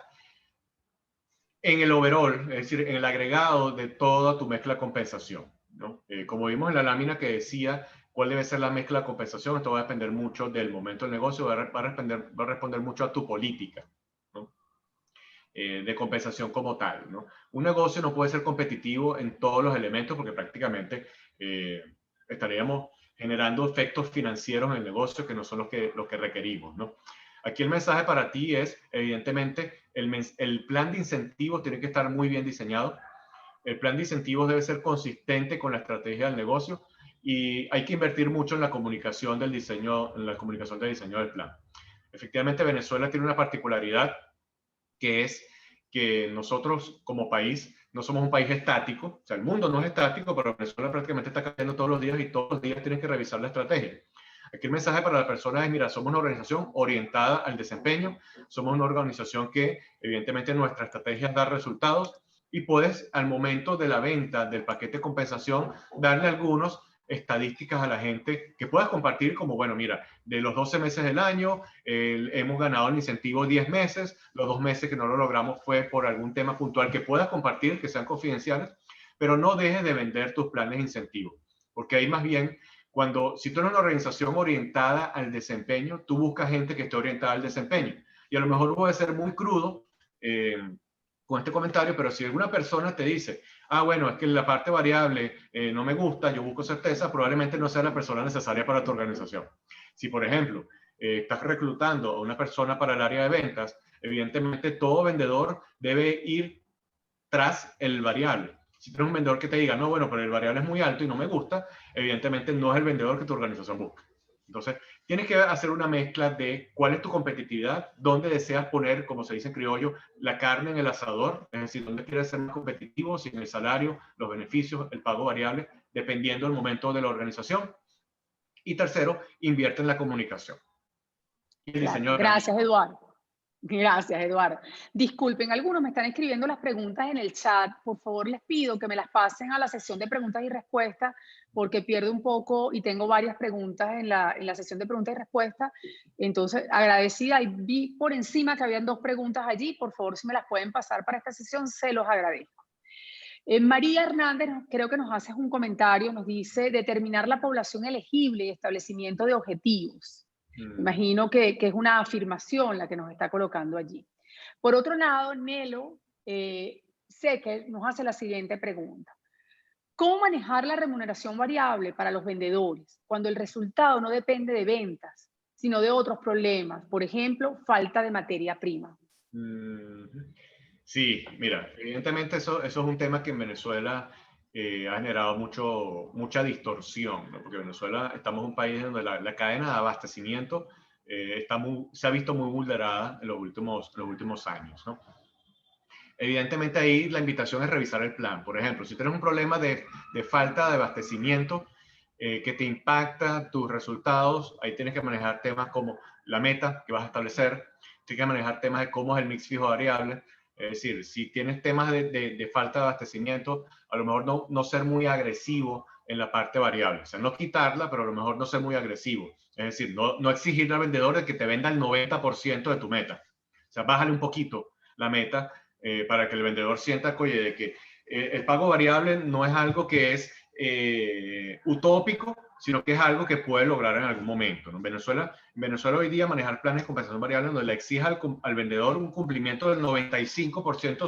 en el overall, es decir, en el agregado de toda tu mezcla de compensación, ¿no? Como vimos en la lámina que decía cuál debe ser la mezcla de compensación, esto va a depender mucho del momento del negocio, va a responder mucho a tu política, ¿no? De compensación como tal, ¿no? Un negocio no puede ser competitivo en todos los elementos porque prácticamente estaríamos generando efectos financieros en el negocio que no son los que requerimos, ¿no? Aquí el mensaje para ti es, evidentemente, el plan de incentivos tiene que estar muy bien diseñado. El plan de incentivos debe ser consistente con la estrategia del negocio y hay que invertir mucho en la comunicación del diseño, del plan. Efectivamente, Venezuela tiene una particularidad que es que nosotros como país no somos un país estático, o sea, el mundo no es estático, pero Venezuela prácticamente está cambiando todos los días y todos los días tienes que revisar la estrategia. Aquí el mensaje para la persona es, mira, somos una organización orientada al desempeño, somos una organización que evidentemente nuestra estrategia da resultados y puedes al momento de la venta del paquete de compensación darle algunos estadísticas a la gente que puedas compartir como, bueno, mira, de los 12 meses del año hemos ganado el incentivo 10 meses, los 2 meses que no lo logramos fue por algún tema puntual que puedas compartir, que sean confidenciales, pero no dejes de vender tus planes de incentivo, porque ahí más bien si tú eres una organización orientada al desempeño, tú buscas gente que esté orientada al desempeño. Y a lo mejor puede ser muy crudo con este comentario, pero si alguna persona te dice, bueno, es que la parte variable no me gusta, yo busco certeza, probablemente no sea la persona necesaria para tu organización. Si, por ejemplo, estás reclutando a una persona para el área de ventas, evidentemente todo vendedor debe ir tras el variable. Si tienes un vendedor que te diga, no, bueno, pero el variable es muy alto y no me gusta, evidentemente no es el vendedor que tu organización busca. Entonces, tienes que hacer una mezcla de cuál es tu competitividad, dónde deseas poner, como se dice en criollo, la carne en el asador, es decir, dónde quieres ser más competitivo, si en el salario, los beneficios, el pago variable, dependiendo del momento de la organización. Y tercero, invierte en la comunicación y el Claro. diseño de Gracias, Eduardo. Gracias, Eduardo. Disculpen, algunos me están escribiendo las preguntas en el chat. Por favor, les pido que me las pasen a la sesión de preguntas y respuestas, porque pierdo un poco y tengo varias preguntas en la sesión de preguntas y respuestas. Entonces, agradecida. Y vi por encima que habían 2 preguntas allí. Por favor, si me las pueden pasar para esta sesión, se los agradezco. María Hernández, creo que nos haces un comentario, nos dice determinar la población elegible y establecimiento de objetivos. Imagino que es una afirmación la que nos está colocando allí. Por otro lado, Nelo sé que nos hace la siguiente pregunta. ¿Cómo manejar la remuneración variable para los vendedores cuando el resultado no depende de ventas, sino de otros problemas? Por ejemplo, falta de materia prima. Sí, mira, evidentemente eso es un tema que en Venezuela ha generado mucha distorsión, ¿no? Porque Venezuela estamos en un país donde la cadena de abastecimiento se ha visto muy vulnerada en los últimos años, ¿no? Evidentemente ahí la invitación es revisar el plan. Por ejemplo, si tienes un problema de falta de abastecimiento que te impacta tus resultados, ahí tienes que manejar temas como la meta que vas a establecer, tienes que manejar temas de cómo es el mix fijo variable. Es decir, si tienes temas de falta de abastecimiento, a lo mejor no ser muy agresivo en la parte variable. O sea, no quitarla, pero a lo mejor no ser muy agresivo. Es decir, no exigirle al vendedor de que te venda el 90% de tu meta. O sea, bájale un poquito la meta para que el vendedor sienta, oye, de que el pago variable no es algo que es utópico, sino que es algo que puede lograr en algún momento, ¿no? En Venezuela hoy día manejar planes de compensación variable donde le exija al vendedor un cumplimiento del 95%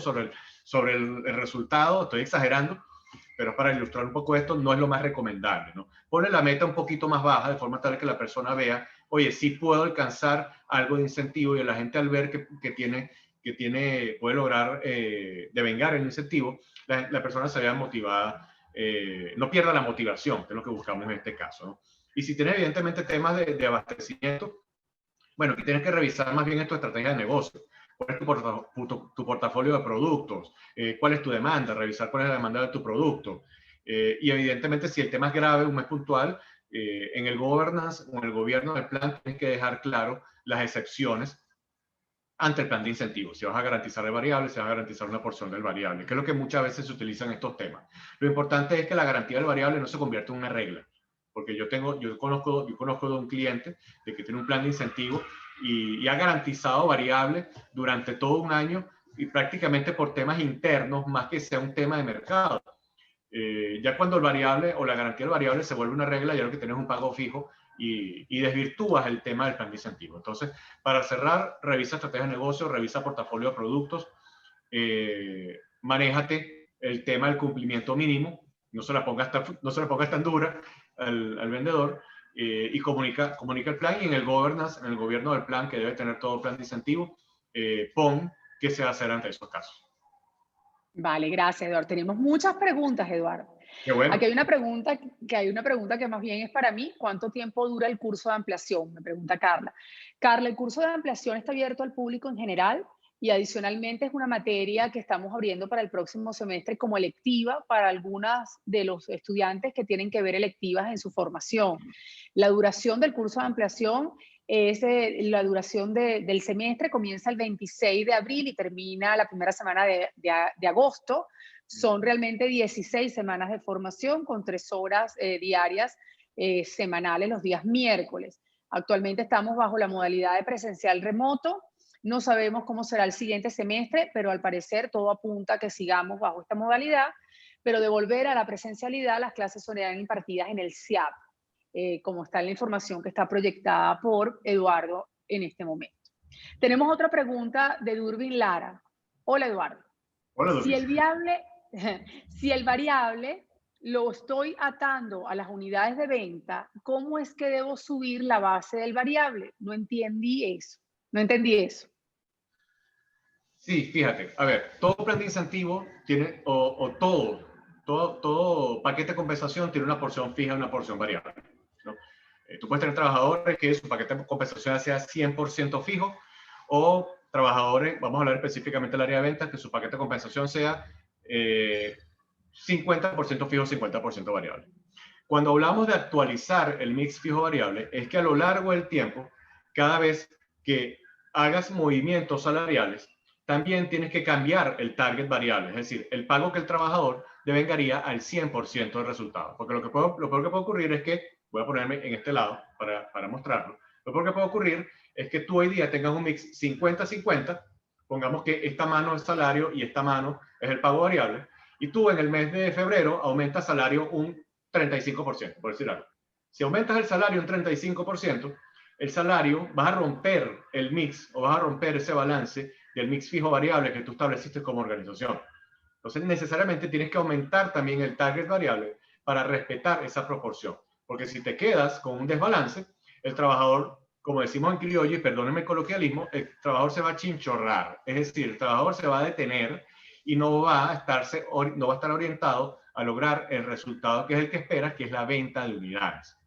sobre el resultado, estoy exagerando, pero para ilustrar un poco esto, no es lo más recomendable, ¿no? Pone la meta un poquito más baja, de forma tal que la persona vea, oye, sí puedo alcanzar algo de incentivo, y la gente al ver puede lograr devengar el incentivo, la persona se vea motivada, no pierda la motivación, que es lo que buscamos en este caso, ¿no? Y si tienes evidentemente temas de abastecimiento, bueno, que tienes que revisar más bien es tu estrategia de negocio. ¿Cuál es tu portafolio de productos? ¿Cuál es tu demanda? Revisar cuál es la demanda de tu producto. Y evidentemente, si el tema es grave, un mes puntual, en el governance o en el gobierno del plan tienes que dejar claro las excepciones ante el plan de incentivos. Si vas a garantizar el variable, si vas a garantizar una porción del variable, que es lo que muchas veces se utiliza en estos temas. Lo importante es que la garantía del variable no se convierta en una regla, porque yo conozco de un cliente de que tiene un plan de incentivos y ha garantizado variable durante todo un año, y prácticamente por temas internos más que sea un tema de mercado. Ya cuando el variable o la garantía del variable se vuelve una regla, ya lo que tienes es un pago fijo y desvirtúas el tema del plan de incentivo. Entonces, para cerrar, revisa estrategia de negocio, revisa portafolio de productos, manéjate el tema del cumplimiento mínimo, no se la pongas tan dura al vendedor, y comunica el plan, y en el governance, en el gobierno del plan, que debe tener todo el plan de incentivo, pon qué se va a hacer ante esos casos. Vale, gracias, Eduardo. Tenemos muchas preguntas, Eduardo. Qué bueno. Aquí hay una pregunta que más bien es para mí. ¿Cuánto tiempo dura el curso de ampliación? Me pregunta Carla. Carla, el curso de ampliación está abierto al público en general y adicionalmente es una materia que estamos abriendo para el próximo semestre como electiva para algunas de los estudiantes que tienen que ver electivas en su formación. La duración del curso de ampliación es la duración del semestre, comienza el 26 de abril y termina la primera semana de agosto. Son realmente 16 semanas de formación con 3 horas diarias semanales los días miércoles. Actualmente estamos bajo la modalidad de presencial remoto. No sabemos cómo será el siguiente semestre, pero al parecer todo apunta a que sigamos bajo esta modalidad, pero de volver a la presencialidad, las clases serán impartidas en el CIAP, como está en la información que está proyectada por Eduardo en este momento. Tenemos otra pregunta de Durvin Lara. Hola, Eduardo. Hola, Si Doris. si el variable lo estoy atando a las unidades de venta, ¿cómo es que debo subir la base del variable? No entendí eso. No entendí eso. Sí, fíjate, a ver, todo plan de incentivo tiene, todo paquete de compensación tiene una porción fija y una porción variable, ¿no? Tú puedes tener trabajadores que su paquete de compensación sea 100% fijo, o trabajadores, vamos a hablar específicamente del área de ventas, que su paquete de compensación sea 50% fijo, 50% variable. Cuando hablamos de actualizar el mix fijo variable, es que a lo largo del tiempo, cada vez que hagas movimientos salariales, también tienes que cambiar el target variable, es decir, el pago que el trabajador devengaría al 100% del resultado. Porque lo peor que puede ocurrir es que, voy a ponerme en este lado para mostrarlo, lo peor que puede ocurrir es que tú hoy día tengas un mix 50-50, pongamos que esta mano es salario y esta mano es el pago variable, y tú en el mes de febrero aumentas salario un 35%, por decir algo. Si aumentas el salario un 35%, el salario, vas a romper el mix o vas a romper ese balance del mix fijo variable que tú estableciste como organización. Entonces, necesariamente tienes que aumentar también el target variable para respetar esa proporción. Porque si te quedas con un desbalance, el trabajador, como decimos en criollo, y perdónenme el coloquialismo, el trabajador se va a chinchorrar. Es decir, el trabajador se va a detener y no va a estar orientado a lograr el resultado que es el que esperas, que es la venta de unidades.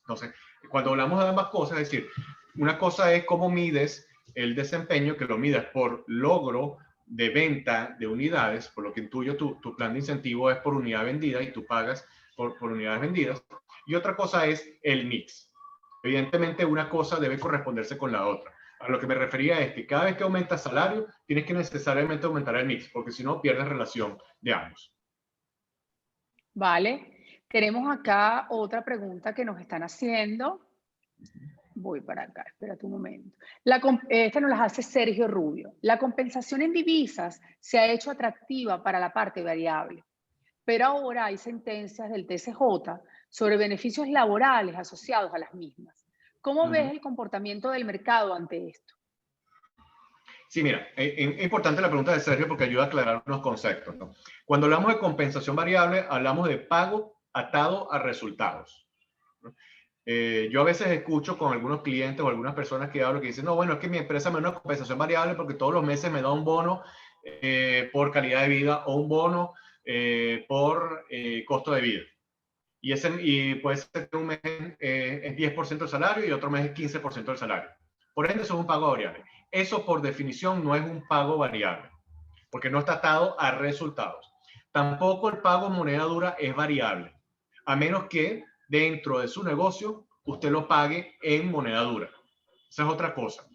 Entonces, cuando hablamos de ambas cosas, es decir, una cosa es cómo mides el desempeño, que lo midas por logro de venta de unidades, por lo que intuyo tu plan de incentivo es por unidad vendida y tú pagas por unidades vendidas. Y otra cosa es el mix. Evidentemente, una cosa debe corresponderse con la otra. A lo que me refería es que cada vez que aumentas salario, tienes que necesariamente aumentar el mix, porque si no, pierdes relación de ambos. Vale. Tenemos acá otra pregunta que nos están haciendo. Voy para acá, espérate un momento. Esta nos las hace Sergio Rubio. La compensación en divisas se ha hecho atractiva para la parte variable, pero ahora hay sentencias del TCJ sobre beneficios laborales asociados a las mismas. ¿Cómo ves el comportamiento del mercado ante esto? Sí, mira, es importante la pregunta de Sergio porque ayuda a aclarar unos conceptos, ¿no? Cuando hablamos de compensación variable, hablamos de pago atado a resultados, ¿no? Yo a veces escucho con algunos clientes o algunas personas que hablo que dicen, no, bueno, es que mi empresa me da una compensación variable porque todos los meses me da un bono por calidad de vida o un bono por costo de vida. Y puede ser que un mes es 10% del salario y otro mes es 15% del salario. Por ende, eso es un pago variable. Eso, por definición, no es un pago variable, porque no está atado a resultados. Tampoco el pago en moneda dura es variable, a menos que dentro de su negocio usted lo pague en moneda dura. Esa es otra cosa,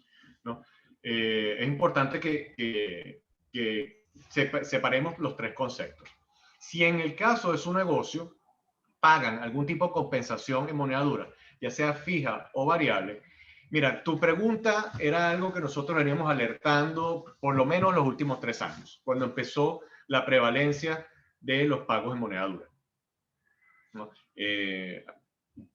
¿no? Es importante que separemos los tres conceptos. Si en el caso de su negocio pagan algún tipo de compensación en moneda dura, ya sea fija o variable, mira, tu pregunta era algo que nosotros veníamos alertando por lo menos los últimos 3 años, cuando empezó la prevalencia de los pagos en moneda dura, ¿no?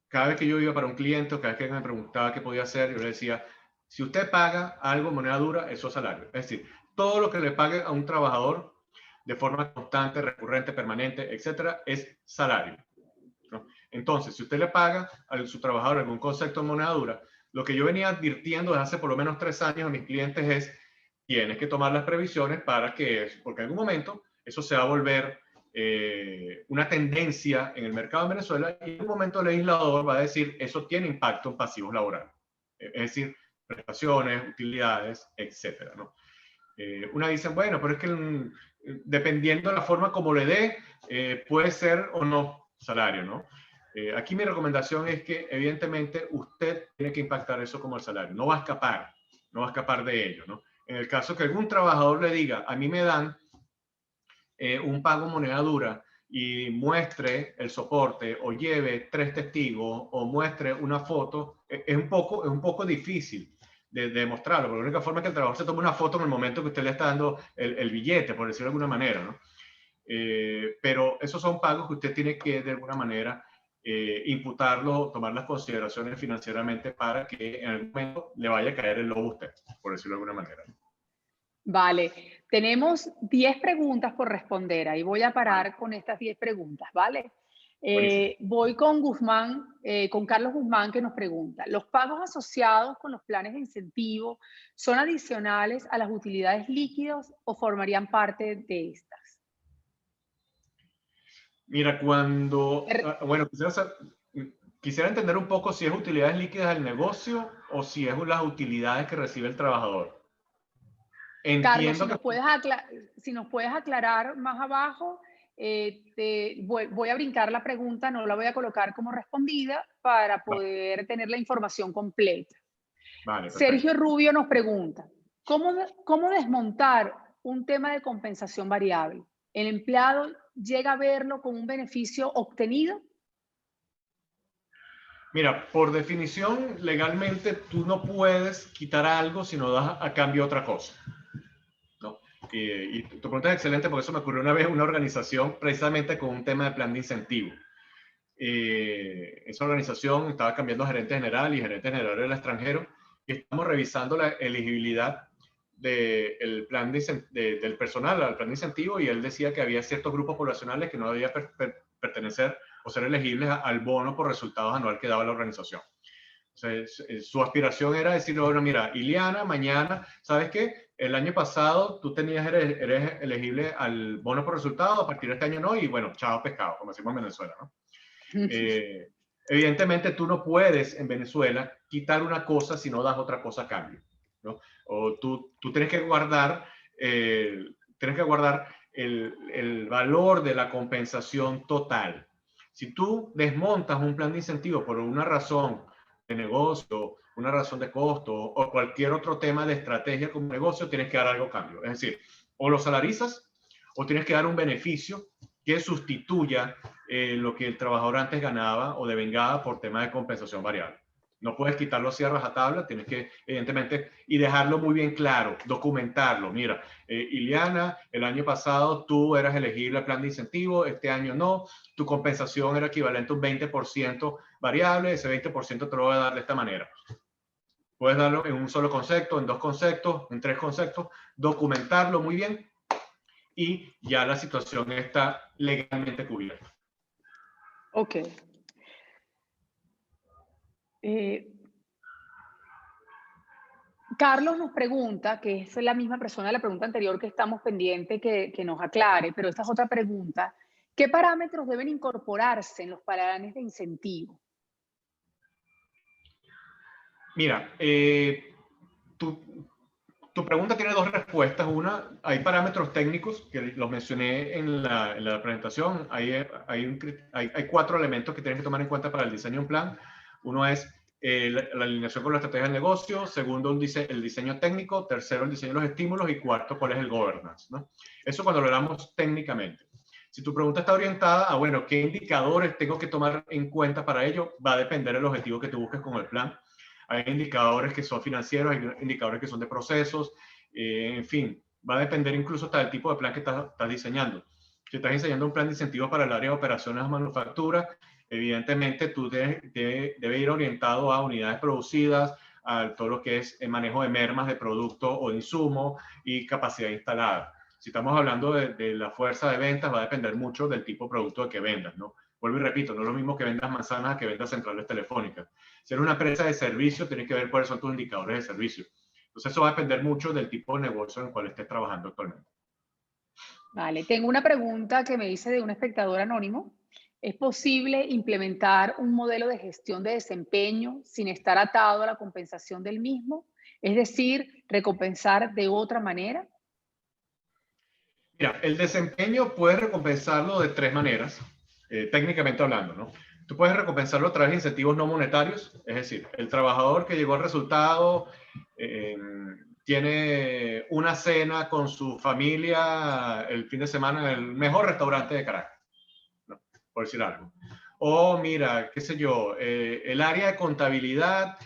Cada vez que yo iba para un cliente, cada vez que me preguntaba qué podía hacer, yo le decía, si usted paga algo en moneda dura, eso es salario. Es decir, todo lo que le pague a un trabajador de forma constante, recurrente, permanente, etcétera, es salario, ¿no? Entonces, si usted le paga a su trabajador algún concepto de moneda dura, lo que yo venía advirtiendo desde hace por lo menos 3 años a mis clientes es, tienes que tomar las previsiones para que, porque en algún momento eso se va a volver una tendencia en el mercado de Venezuela y en un momento el legislador va a decir, eso tiene impacto en pasivos laborales, es decir, prestaciones, utilidades, etcétera, ¿no? Una dicen, bueno, pero es que dependiendo de la forma como le dé, puede ser o no salario, ¿no? Aquí mi recomendación es que evidentemente usted tiene que impactar eso como el salario, no va a escapar, no va a escapar de ello, ¿no? En el caso que algún trabajador le diga, a mí me dan un pago moneda dura y muestre el soporte o lleve 3 testigos o muestre una foto, es un poco difícil de demostrarlo, porque la única forma es que el trabajador se tome una foto en el momento que usted le está dando el billete, por decirlo de alguna manera, ¿no? Pero esos son pagos que usted tiene que de alguna manera imputarlos, tomar las consideraciones financieramente para que en algún momento le vaya a caer el lobo a usted, por decirlo de alguna manera. Vale, tenemos 10 preguntas por responder. Ahí voy a parar con estas 10 preguntas, ¿vale? Buenísimo. Voy con Guzmán, con Carlos Guzmán, que nos pregunta, ¿los pagos asociados con los planes de incentivo son adicionales a las utilidades líquidas o formarían parte de estas? Mira, bueno, quisiera entender un poco si es utilidades líquidas del negocio o si es las utilidades que recibe el trabajador. Carlos, Entiendo que... si nos puedes aclarar más abajo, voy a brincar la pregunta, no la voy a colocar como respondida para poder tener la información completa. Vale, perfecto. Sergio Rubio nos pregunta, ¿cómo desmontar un tema de compensación variable? ¿El empleado llega a verlo como un beneficio obtenido? Mira, por definición, legalmente tú no puedes quitar algo si no das a cambio otra cosa, ¿no? Y tu pregunta es excelente porque eso me ocurrió una vez en una organización precisamente con un tema de plan de incentivo. Esa organización estaba cambiando gerente general y gerente general del extranjero y estamos revisando la elegibilidad del plan del personal al plan de incentivo y él decía que había ciertos grupos poblacionales que no debían pertenecer o ser elegibles al bono por resultados anual que daba la organización. O sea, su aspiración era decir, bueno, mira, Iliana, mañana, ¿sabes qué? El año pasado tú eres elegible al bono por resultados, a partir de este año no, y bueno, chao pescado, como decimos en Venezuela, ¿no? Evidentemente tú no puedes en Venezuela quitar una cosa si no das otra cosa a cambio, ¿no? O tú tienes que guardar, el valor de la compensación total. Si tú desmontas un plan de incentivo por una razón de negocio, una razón de costo o cualquier otro tema de estrategia como negocio, tienes que dar algo a cambio. Es decir, o lo salarizas o tienes que dar un beneficio que sustituya lo que el trabajador antes ganaba o devengaba por tema de compensación variable. No puedes quitarlo así a rajatabla, tienes que, evidentemente, y dejarlo muy bien claro, documentarlo. Mira, Iliana, el año pasado tú eras elegible al plan de incentivo, este año no, tu compensación era equivalente a un 20% variable, ese 20% te lo voy a dar de esta manera. Puedes darlo en un solo concepto, en dos conceptos, en tres conceptos, documentarlo muy bien y ya la situación está legalmente cubierta. Ok. Carlos nos pregunta, que es la misma persona de la pregunta anterior que estamos pendientes que nos aclare, pero esta es otra pregunta. ¿Qué parámetros deben incorporarse en los planes de incentivo? Mira, tu pregunta tiene dos respuestas. Una, hay parámetros técnicos que los mencioné en la presentación. Hay cuatro elementos que tienes que tomar en cuenta para el diseño de un plan. Uno es la alineación con la estrategia del negocio. Segundo, el diseño técnico. Tercero, el diseño de los estímulos. Y cuarto, cuál es el governance, ¿no? Eso cuando lo hablamos técnicamente. Si tu pregunta está orientada a, bueno, ¿qué indicadores tengo que tomar en cuenta para ello? Va a depender del objetivo que tú busques con el plan. Hay indicadores que son financieros, hay indicadores que son de procesos, en fin, va a depender incluso hasta del tipo de plan que estás diseñando. Si estás diseñando un plan de incentivos para el área de operaciones de manufactura, evidentemente tú debe ir orientado a unidades producidas, a todo lo que es el manejo de mermas de producto o de insumo y capacidad instalada. Si estamos hablando de la fuerza de ventas, va a depender mucho del tipo de producto que vendas, ¿no? Vuelvo y repito, no es lo mismo que vendas manzanas que vendas centrales telefónicas. Si eres una empresa de servicio, tienes que ver cuáles son tus indicadores de servicio. Entonces, eso va a depender mucho del tipo de negocio en el cual estés trabajando actualmente. Vale, tengo una pregunta que me dice de un espectador anónimo. ¿Es posible implementar un modelo de gestión de desempeño sin estar atado a la compensación del mismo? Es decir, recompensar de otra manera. Mira, el desempeño puedes recompensarlo de tres maneras, técnicamente hablando, ¿no? Tú puedes recompensarlo a través de incentivos no monetarios, es decir, el trabajador que llegó al resultado tiene una cena con su familia el fin de semana en el mejor restaurante de Caracas, ¿no? Por decir algo. O mira, qué sé yo, el área de contabilidad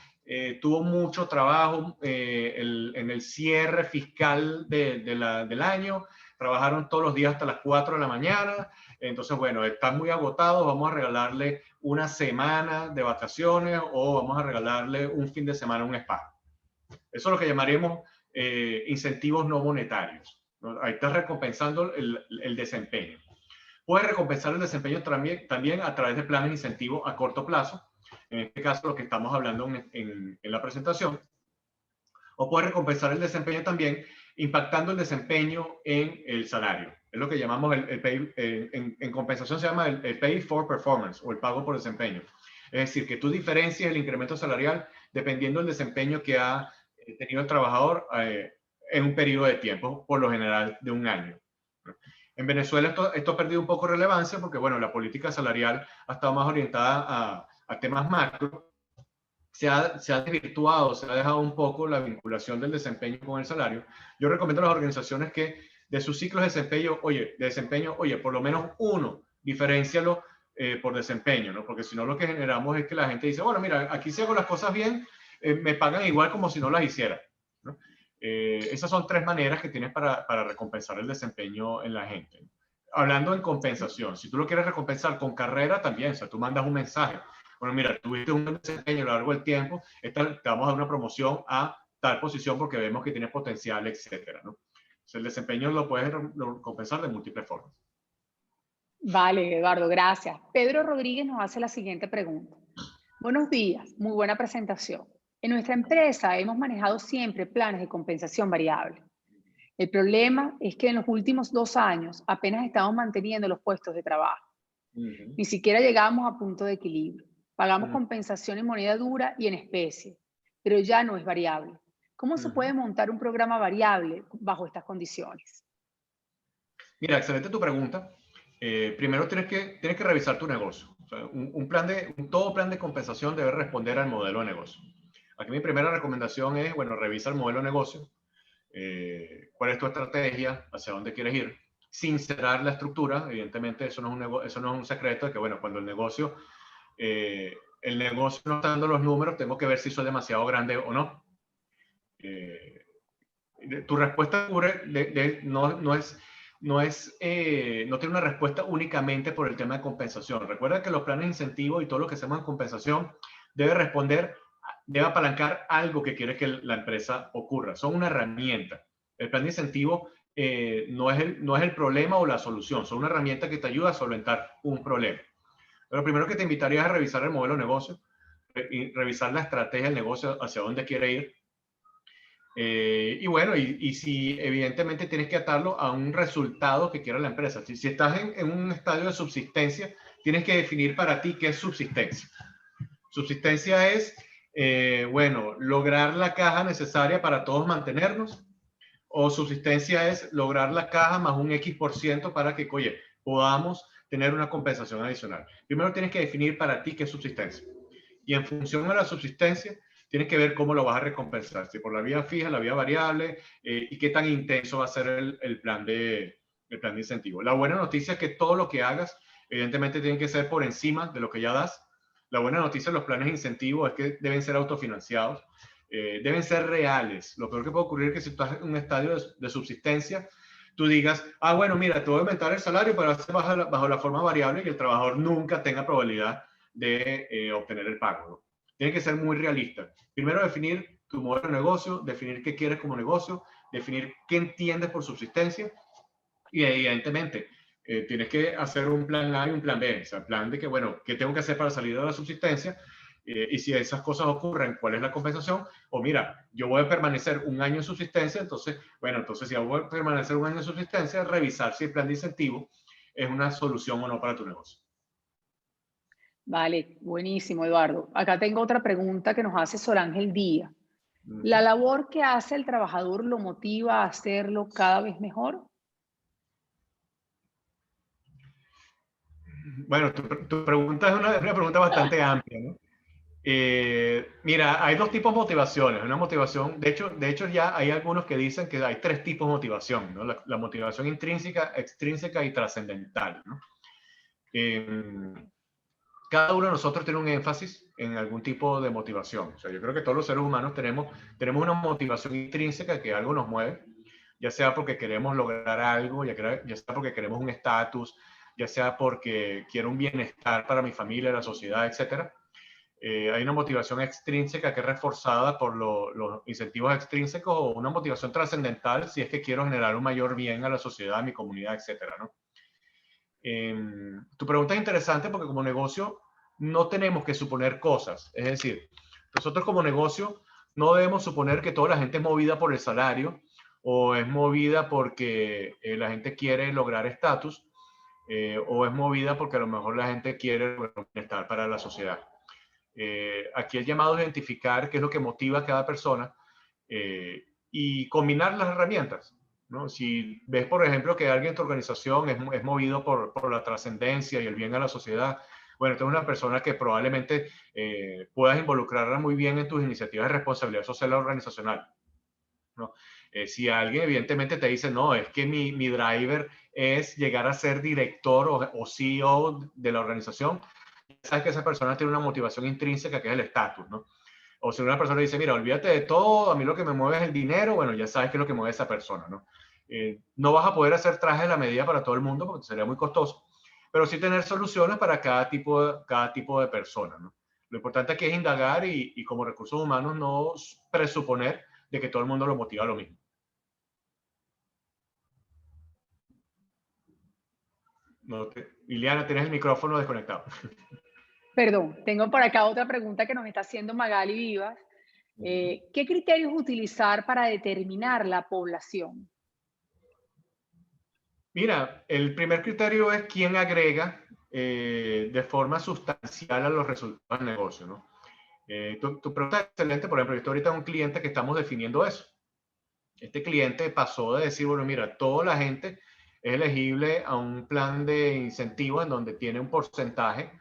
tuvo mucho trabajo en el cierre fiscal del año, trabajaron todos los días hasta las 4 de la mañana, entonces bueno, están muy agotados, vamos a regalarle una semana de vacaciones o vamos a regalarle un fin de semana en un spa. Eso es lo que llamaríamos incentivos no monetarios, ¿no? Ahí estás recompensando el desempeño. Puedes recompensar el desempeño también a través de planes de incentivo a corto plazo, en este caso lo que estamos hablando en la presentación, o puedes recompensar el desempeño también impactando el desempeño en el salario. Es lo que llamamos el pay, en compensación se llama el pay for performance o el pago por desempeño. Es decir, que tú diferencias el incremento salarial dependiendo del desempeño que ha tenido el trabajador en un periodo de tiempo, por lo general de un año. En Venezuela esto ha perdido un poco de relevancia porque, bueno, la política salarial ha estado más orientada a temas macro. Se ha desvirtuado, se ha dejado un poco la vinculación del desempeño con el salario. Yo recomiendo a las organizaciones que de sus ciclos de desempeño, por lo menos uno, diferencialo por desempeño, ¿no? Porque si no lo que generamos es que la gente dice, bueno, mira, aquí si hago las cosas bien, me pagan igual como si no las hiciera, ¿no? Esas son tres maneras que tienes para recompensar el desempeño en la gente. Hablando en compensación, si tú lo quieres recompensar con carrera también, o sea, tú mandas un mensaje. Bueno, mira, tuviste un desempeño a lo largo del tiempo, te vamos a dar una promoción a tal posición porque vemos que tienes potencial, etcétera, ¿no? Entonces, el desempeño lo puedes compensar de múltiples formas. Vale, Eduardo, gracias. Pedro Rodríguez nos hace la siguiente pregunta. Buenos días, muy buena presentación. En nuestra empresa hemos manejado siempre planes de compensación variable. El problema es que en los últimos 2 años apenas estamos manteniendo los puestos de trabajo. Ni siquiera llegamos a punto de equilibrio. Pagamos compensación en moneda dura y en especie, pero ya no es variable. ¿Cómo se puede montar un programa variable bajo estas condiciones? Mira, excelente tu pregunta. Primero tienes que revisar tu negocio. O sea, todo plan de compensación debe responder al modelo de negocio. Aquí mi primera recomendación es, bueno, revisa el modelo de negocio. ¿Cuál es tu estrategia? ¿Hacia dónde quieres ir? Sincerar la estructura. Evidentemente, eso no es un secreto de que, bueno, cuando el negocio no está dando los números, tengo que ver si soy demasiado grande o no. Tu respuesta no tiene una respuesta únicamente por el tema de compensación. Recuerda que los planes de incentivo y todo lo que se llama compensación debe responder debe apalancar algo que quiere que la empresa ocurra. Son una herramienta. El plan de incentivo no es el problema o la solución, son una herramienta que te ayuda a solventar un problema. Pero lo primero que te invitaría es a revisar el modelo de negocio, y revisar la estrategia del negocio, hacia dónde quiere ir. Y bueno, y si evidentemente tienes que atarlo a un resultado que quiera la empresa. Si estás en un estadio de subsistencia, tienes que definir para ti qué es subsistencia. Subsistencia es, bueno, lograr la caja necesaria para todos mantenernos, o subsistencia es lograr la caja más un X% para que, oye, podamos tener una compensación adicional. Primero tienes que definir para ti qué es subsistencia. Y en función de la subsistencia, tienes que ver cómo lo vas a recompensar, si por la vía fija, la vía variable, y qué tan intenso va a ser el plan de incentivo. La buena noticia es que todo lo que hagas, evidentemente, tiene que ser por encima de lo que ya das. La buena noticia de los planes de incentivo es que deben ser autofinanciados, deben ser reales. Lo peor que puede ocurrir es que si tú estás en un estadio de subsistencia, tú digas, ah, bueno, mira, te voy a aumentar el salario, pero hacer bajo la forma variable y el trabajador nunca tenga probabilidad de obtener el pago, ¿no? Tiene que ser muy realista. Primero, definir tu modelo de negocio, definir qué quieres como negocio, definir qué entiendes por subsistencia, y evidentemente tienes que hacer un plan A y un plan B. O sea, plan de que, bueno, ¿qué tengo que hacer para salir de la subsistencia? Y si esas cosas ocurren, ¿cuál es la compensación? O mira, yo voy a permanecer un año en subsistencia, entonces, bueno, entonces si voy a permanecer un año en subsistencia, revisar si el plan de incentivo es una solución o no para tu negocio. Vale, buenísimo, Eduardo. Acá tengo otra pregunta que nos hace Sol Ángel Díaz. Uh ¿La -huh. labor que hace el trabajador lo motiva a hacerlo cada vez mejor? Bueno, tu pregunta es una pregunta bastante amplia, ¿no? Mira, hay dos tipos de motivaciones. Una motivación, de hecho ya hay algunos que dicen que hay tres tipos de motivación, ¿no? La motivación intrínseca, extrínseca y trascendental, ¿no? Cada uno de nosotros tiene un énfasis en algún tipo de motivación. O sea, yo creo que todos los seres humanos tenemos una motivación intrínseca, que algo nos mueve, ya sea porque queremos lograr algo, ya sea porque queremos un estatus, ya sea porque quiero un bienestar para mi familia, la sociedad, etcétera. Hay una motivación extrínseca que es reforzada por los incentivos extrínsecos, o una motivación trascendental si es que quiero generar un mayor bien a la sociedad, a mi comunidad, etcétera, ¿no? Tu pregunta es interesante porque como negocio no tenemos que suponer cosas. Es decir, nosotros como negocio no debemos suponer que toda la gente es movida por el salario o es movida porque la gente quiere lograr estatus, o es movida porque a lo mejor la gente quiere bienestar para la sociedad. Aquí el llamado es identificar qué es lo que motiva a cada persona, y combinar las herramientas, ¿no? Si ves, por ejemplo, que alguien en tu organización es movido por la trascendencia y el bien a la sociedad, bueno, esta es una persona que probablemente puedas involucrarla muy bien en tus iniciativas de responsabilidad social organizacional, ¿no? Si alguien evidentemente te dice, no, es que mi driver es llegar a ser director o CEO de la organización, sabes que esa persona tiene una motivación intrínseca que es el estatus, ¿no? O si una persona dice, mira, olvídate de todo, a mí lo que me mueve es el dinero, bueno, ya sabes qué es lo que mueve a esa persona, ¿no? No vas a poder hacer trajes de la medida para todo el mundo porque sería muy costoso, pero sí tener soluciones para cada tipo de persona, ¿no? Lo importante aquí es indagar y como recursos humanos no presuponer de que todo el mundo lo motiva a lo mismo. No Liliana, tienes el micrófono desconectado. Perdón, tengo por acá otra pregunta que nos está haciendo Magali Vivas. ¿Qué criterios utilizar para determinar la población? Mira, el primer criterio es quién agrega de forma sustancial a los resultados del negocio, ¿no? Tu pregunta es excelente. Por ejemplo, yo estoy ahorita un cliente que estamos definiendo eso. Este cliente pasó de decir, bueno, mira, toda la gente es elegible a un plan de incentivo en donde tiene un porcentaje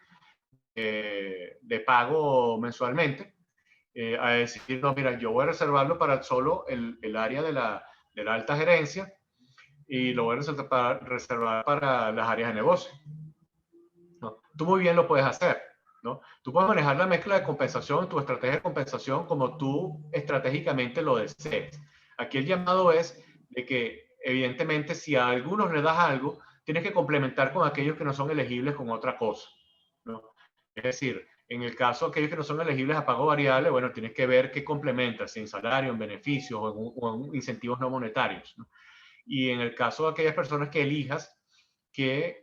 de pago mensualmente, a decir, no, mira, yo voy a reservarlo para solo el área de la alta gerencia y lo voy a reservar para las áreas de negocio, ¿no? Tú muy bien lo puedes hacer, ¿no? Tú puedes manejar la mezcla de compensación, tu estrategia de compensación, como tú estratégicamente lo desees. Aquí el llamado es de que, evidentemente, si a algunos le das algo, tienes que complementar con aquellos que no son elegibles con otra cosa, ¿no? Es decir, En el caso de aquellos que no son elegibles a pago variable, bueno, tienes que ver qué complementa, si en salario, en beneficios o en incentivos no monetarios, ¿no? Y en el caso de aquellas personas que elijas que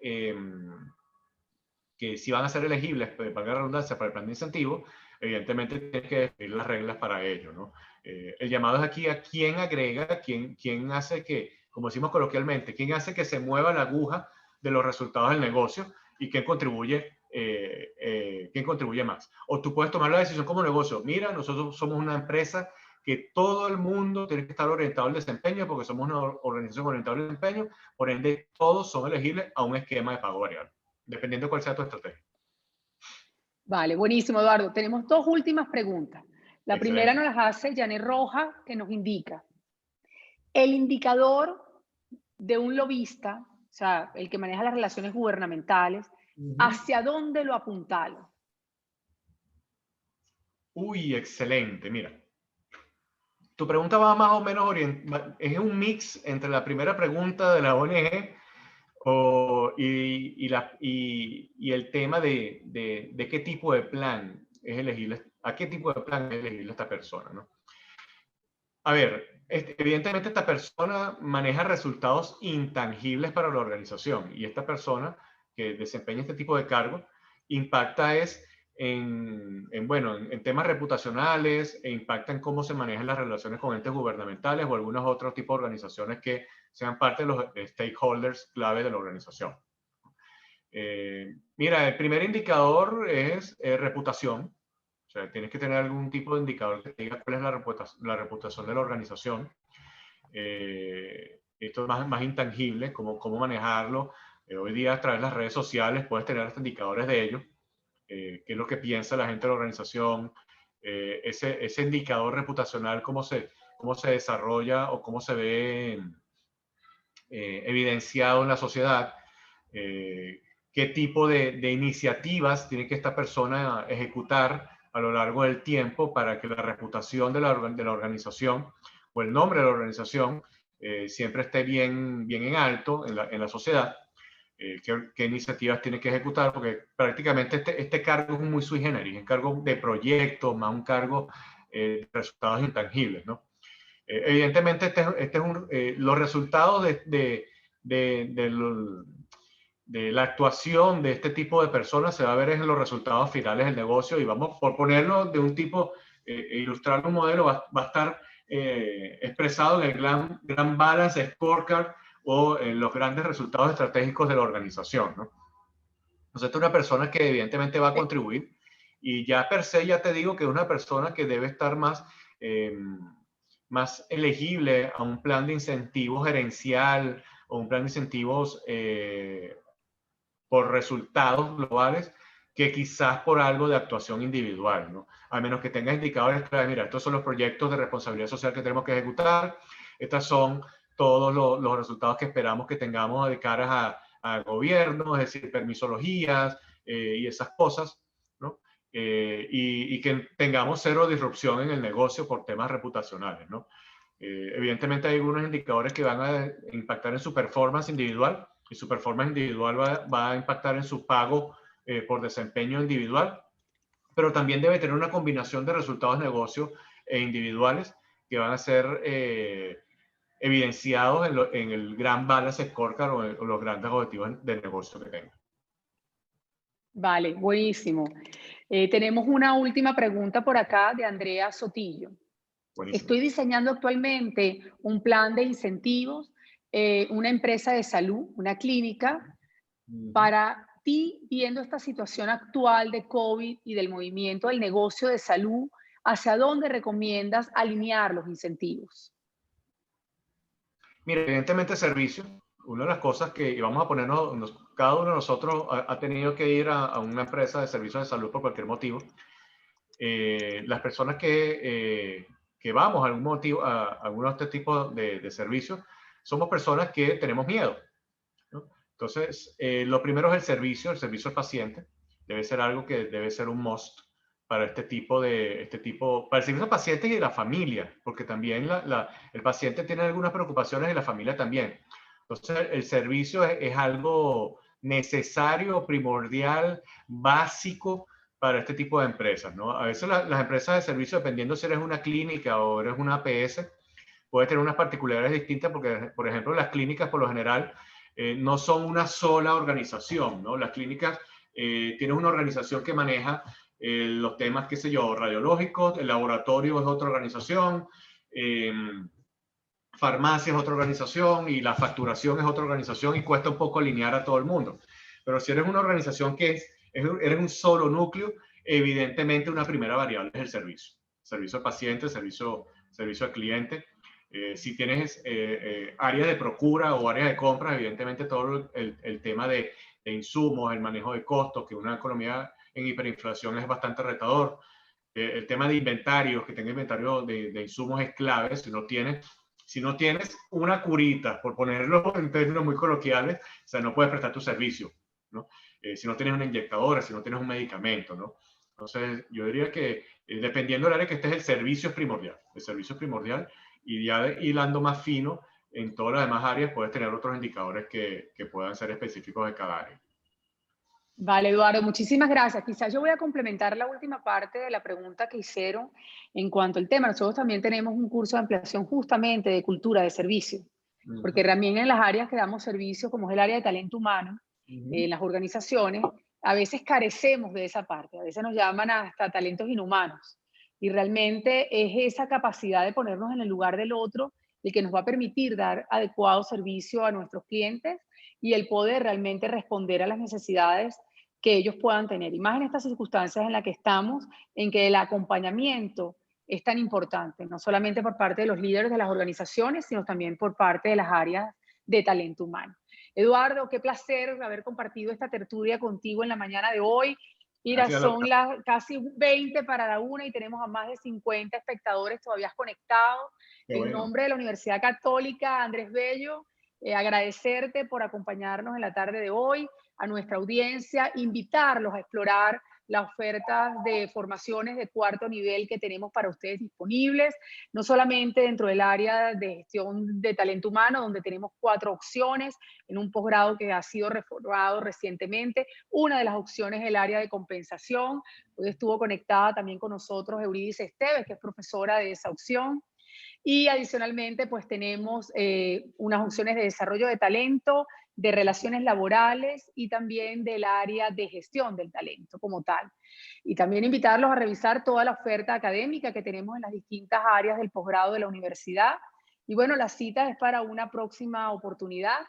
si van a ser elegibles, para la redundancia, para el plan de incentivo, evidentemente tienes que definir las reglas para ello, ¿no? El llamado es aquí a quién agrega, quién hace que, como decimos coloquialmente, quién hace que se mueva la aguja de los resultados del negocio y quién contribuye más. O tú puedes tomar la decisión como negocio. Mira, nosotros somos una empresa que todo el mundo tiene que estar orientado al desempeño porque somos una organización orientada al desempeño, por ende todos son elegibles a un esquema de pago variable, dependiendo de cuál sea tu estrategia. Vale, buenísimo, Eduardo. Tenemos dos últimas preguntas. La primera Excelente. nos las hace Janet Roja, que nos indica, el indicador de un lobista, o sea, el que maneja las relaciones gubernamentales, ¿hacia dónde lo apuntalo? Uy, excelente. Mira, tu pregunta va más o menos es un mix entre la primera pregunta de la ONG y el tema de qué tipo de plan es elegible, a qué tipo de plan es elegible esta persona, ¿no? A ver, evidentemente esta persona maneja resultados intangibles para la organización y esta persona que desempeña este tipo de cargo impacta en temas reputacionales e impacta en cómo se manejan las relaciones con entes gubernamentales o algunos otros tipos de organizaciones que sean parte de los stakeholders clave de la organización. Mira, el primer indicador es reputación. O sea, tienes que tener algún tipo de indicador que te diga cuál es la reputación de la organización. Esto es más intangible, cómo manejarlo. Hoy día a través de las redes sociales puedes tener hasta indicadores de ello. Qué es lo que piensa la gente de la organización. Ese indicador reputacional, cómo se desarrolla o cómo se ve evidenciado en la sociedad. Qué tipo de iniciativas tiene que esta persona ejecutar a lo largo del tiempo para que la reputación de la organización o el nombre de la organización siempre esté bien en alto en la sociedad. Qué iniciativas tiene que ejecutar, porque prácticamente este cargo es muy sui generis, un cargo de proyecto más un cargo de resultados intangibles, ¿no? Evidentemente, los resultados de la actuación de este tipo de personas se va a ver en los resultados finales del negocio y vamos, por ponerlo de un tipo, ilustrar un modelo, va a estar expresado en el gran balance scorecard o en los grandes resultados estratégicos de la organización, ¿no? Entonces, esta es una persona que evidentemente va a contribuir y ya per se ya te digo que es una persona que debe estar más elegible a un plan de incentivos gerencial o un plan de incentivos por resultados globales que quizás por algo de actuación individual, ¿no? A menos que tengas indicadores claros, mira, estos son los proyectos de responsabilidad social que tenemos que ejecutar, estos son todos los resultados que esperamos que tengamos de cara a gobierno, es decir, permisologías y esas cosas, ¿no? Y que tengamos cero disrupción en el negocio por temas reputacionales, ¿no? Evidentemente hay algunos indicadores que van a impactar en su performance individual y su performance individual va a impactar en su pago por desempeño individual, pero también debe tener una combinación de resultados de negocio e individuales que van a ser evidenciados en el gran balance scorecard o los grandes objetivos de negocio que tenga. Vale, buenísimo. Tenemos una última pregunta por acá de Andrea Sotillo. Buenísimo. Estoy diseñando actualmente un plan de incentivos, una empresa de salud, una clínica. Para ti, viendo esta situación actual de COVID y del movimiento del negocio de salud, ¿hacia dónde recomiendas alinear los incentivos? Mira, evidentemente servicio. Una de las cosas que vamos a ponernos, cada uno de nosotros ha tenido que ir a una empresa de servicios de salud por cualquier motivo. Las personas que vamos a algún motivo, a alguno de este tipo de servicios, somos personas que tenemos miedo, ¿no? Entonces, lo primero es el servicio al paciente. Debe ser algo que debe ser un must para para el servicio al paciente y de la familia, porque también el paciente tiene algunas preocupaciones y la familia también. Entonces, el servicio es algo necesario, primordial, básico para este tipo de empresas, ¿no? A veces las empresas de servicio, dependiendo si eres una clínica o eres una APS, puede tener unas particularidades distintas porque, por ejemplo, las clínicas por lo general no son una sola organización, ¿no? Las clínicas tienen una organización que maneja los temas, qué sé yo, radiológicos, el laboratorio es otra organización, farmacia es otra organización y la facturación es otra organización y cuesta un poco alinear a todo el mundo. Pero si eres una organización que eres un solo núcleo, evidentemente una primera variable es el servicio. Servicio al paciente, servicio al cliente. Si tienes áreas de procura o áreas de compras, evidentemente todo el tema de insumos, el manejo de costos, que una economía en hiperinflación es bastante retador. El tema de inventarios, que tenga inventario de insumos es clave. Si no tienes una curita, por ponerlo en términos muy coloquiales, o sea, no puedes prestar tu servicio, ¿no? Si no tienes una inyectadora, si no tienes un medicamento, ¿no? Entonces, yo diría que dependiendo del área que estés, el servicio es primordial. El servicio es primordial y ya hilando más fino en todas las demás áreas puedes tener otros indicadores que puedan ser específicos de cada área. Vale, Eduardo, muchísimas gracias. Quizás yo voy a complementar la última parte de la pregunta que hicieron en cuanto al tema. Nosotros también tenemos un curso de ampliación justamente de cultura de servicio, porque también en las áreas que damos servicio, como es el área de talento humano, en las organizaciones, a veces carecemos de esa parte. A veces nos llaman hasta talentos inhumanos. Y realmente es esa capacidad de ponernos en el lugar del otro el que nos va a permitir dar adecuado servicio a nuestros clientes y el poder realmente responder a las necesidades que ellos puedan tener. Y más en estas circunstancias en las que estamos, en que el acompañamiento es tan importante, no solamente por parte de los líderes de las organizaciones, sino también por parte de las áreas de talento humano. Eduardo, qué placer haber compartido esta tertulia contigo en la mañana de hoy. Mira, Gracias, son las casi 20 para la una y tenemos a más de 50 espectadores todavía conectados. Qué En bueno. nombre de la Universidad Católica Andrés Bello, agradecerte por acompañarnos en la tarde de hoy, a nuestra audiencia, invitarlos a explorar las ofertas de formaciones de cuarto nivel que tenemos para ustedes disponibles, no solamente dentro del área de gestión de talento humano, donde tenemos 4 opciones en un posgrado que ha sido reformado recientemente. Una de las opciones es el área de compensación. Hoy estuvo conectada también con nosotros Eurídice Esteves, que es profesora de esa opción. Y adicionalmente, pues tenemos unas opciones de desarrollo de talento, de relaciones laborales y también del área de gestión del talento como tal. Y también invitarlos a revisar toda la oferta académica que tenemos en las distintas áreas del posgrado de la universidad. Y bueno, la cita es para una próxima oportunidad.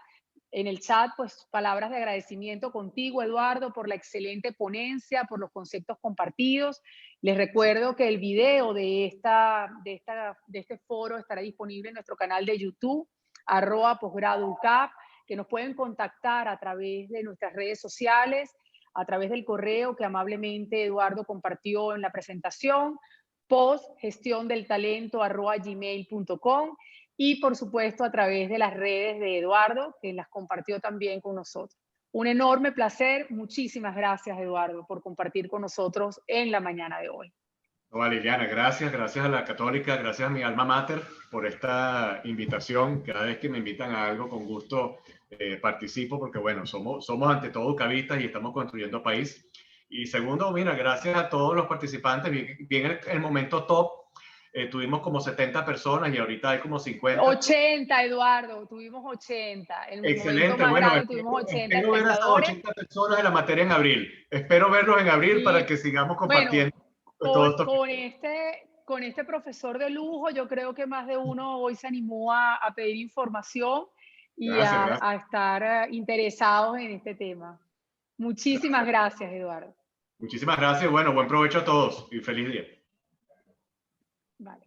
En el chat, pues palabras de agradecimiento contigo, Eduardo, por la excelente ponencia, por los conceptos compartidos. Les recuerdo que el video de este foro estará disponible en nuestro canal de YouTube, @posgradoUCAP, que nos pueden contactar a través de nuestras redes sociales, a través del correo que amablemente Eduardo compartió en la presentación, postgestiondeltalento@gmail.com, y por supuesto a través de las redes de Eduardo, que las compartió también con nosotros. Un enorme placer. Muchísimas gracias, Eduardo, por compartir con nosotros en la mañana de hoy. Vale, Liliana, gracias a la Católica, gracias a mi alma mater por esta invitación. Cada vez que me invitan a algo, con gusto participo, porque bueno, somos ante todo ucavistas y estamos construyendo país. Y segundo, mira, gracias a todos los participantes. Bien el momento top, tuvimos como 70 personas y ahorita hay como 50. 80, Eduardo, tuvimos 80. En el momento Excelente, más bueno, grande tuvimos 80 espero ver a esas espectadores. 80 personas de la materia en abril. Espero verlos en abril para Y que sigamos bueno, compartiendo todo esto. con este profesor de lujo, yo creo que más de uno hoy se animó a pedir información y Gracias. a estar interesados en este tema. Muchísimas gracias, Eduardo. Muchísimas gracias. Bueno, buen provecho a todos y feliz día. Vale.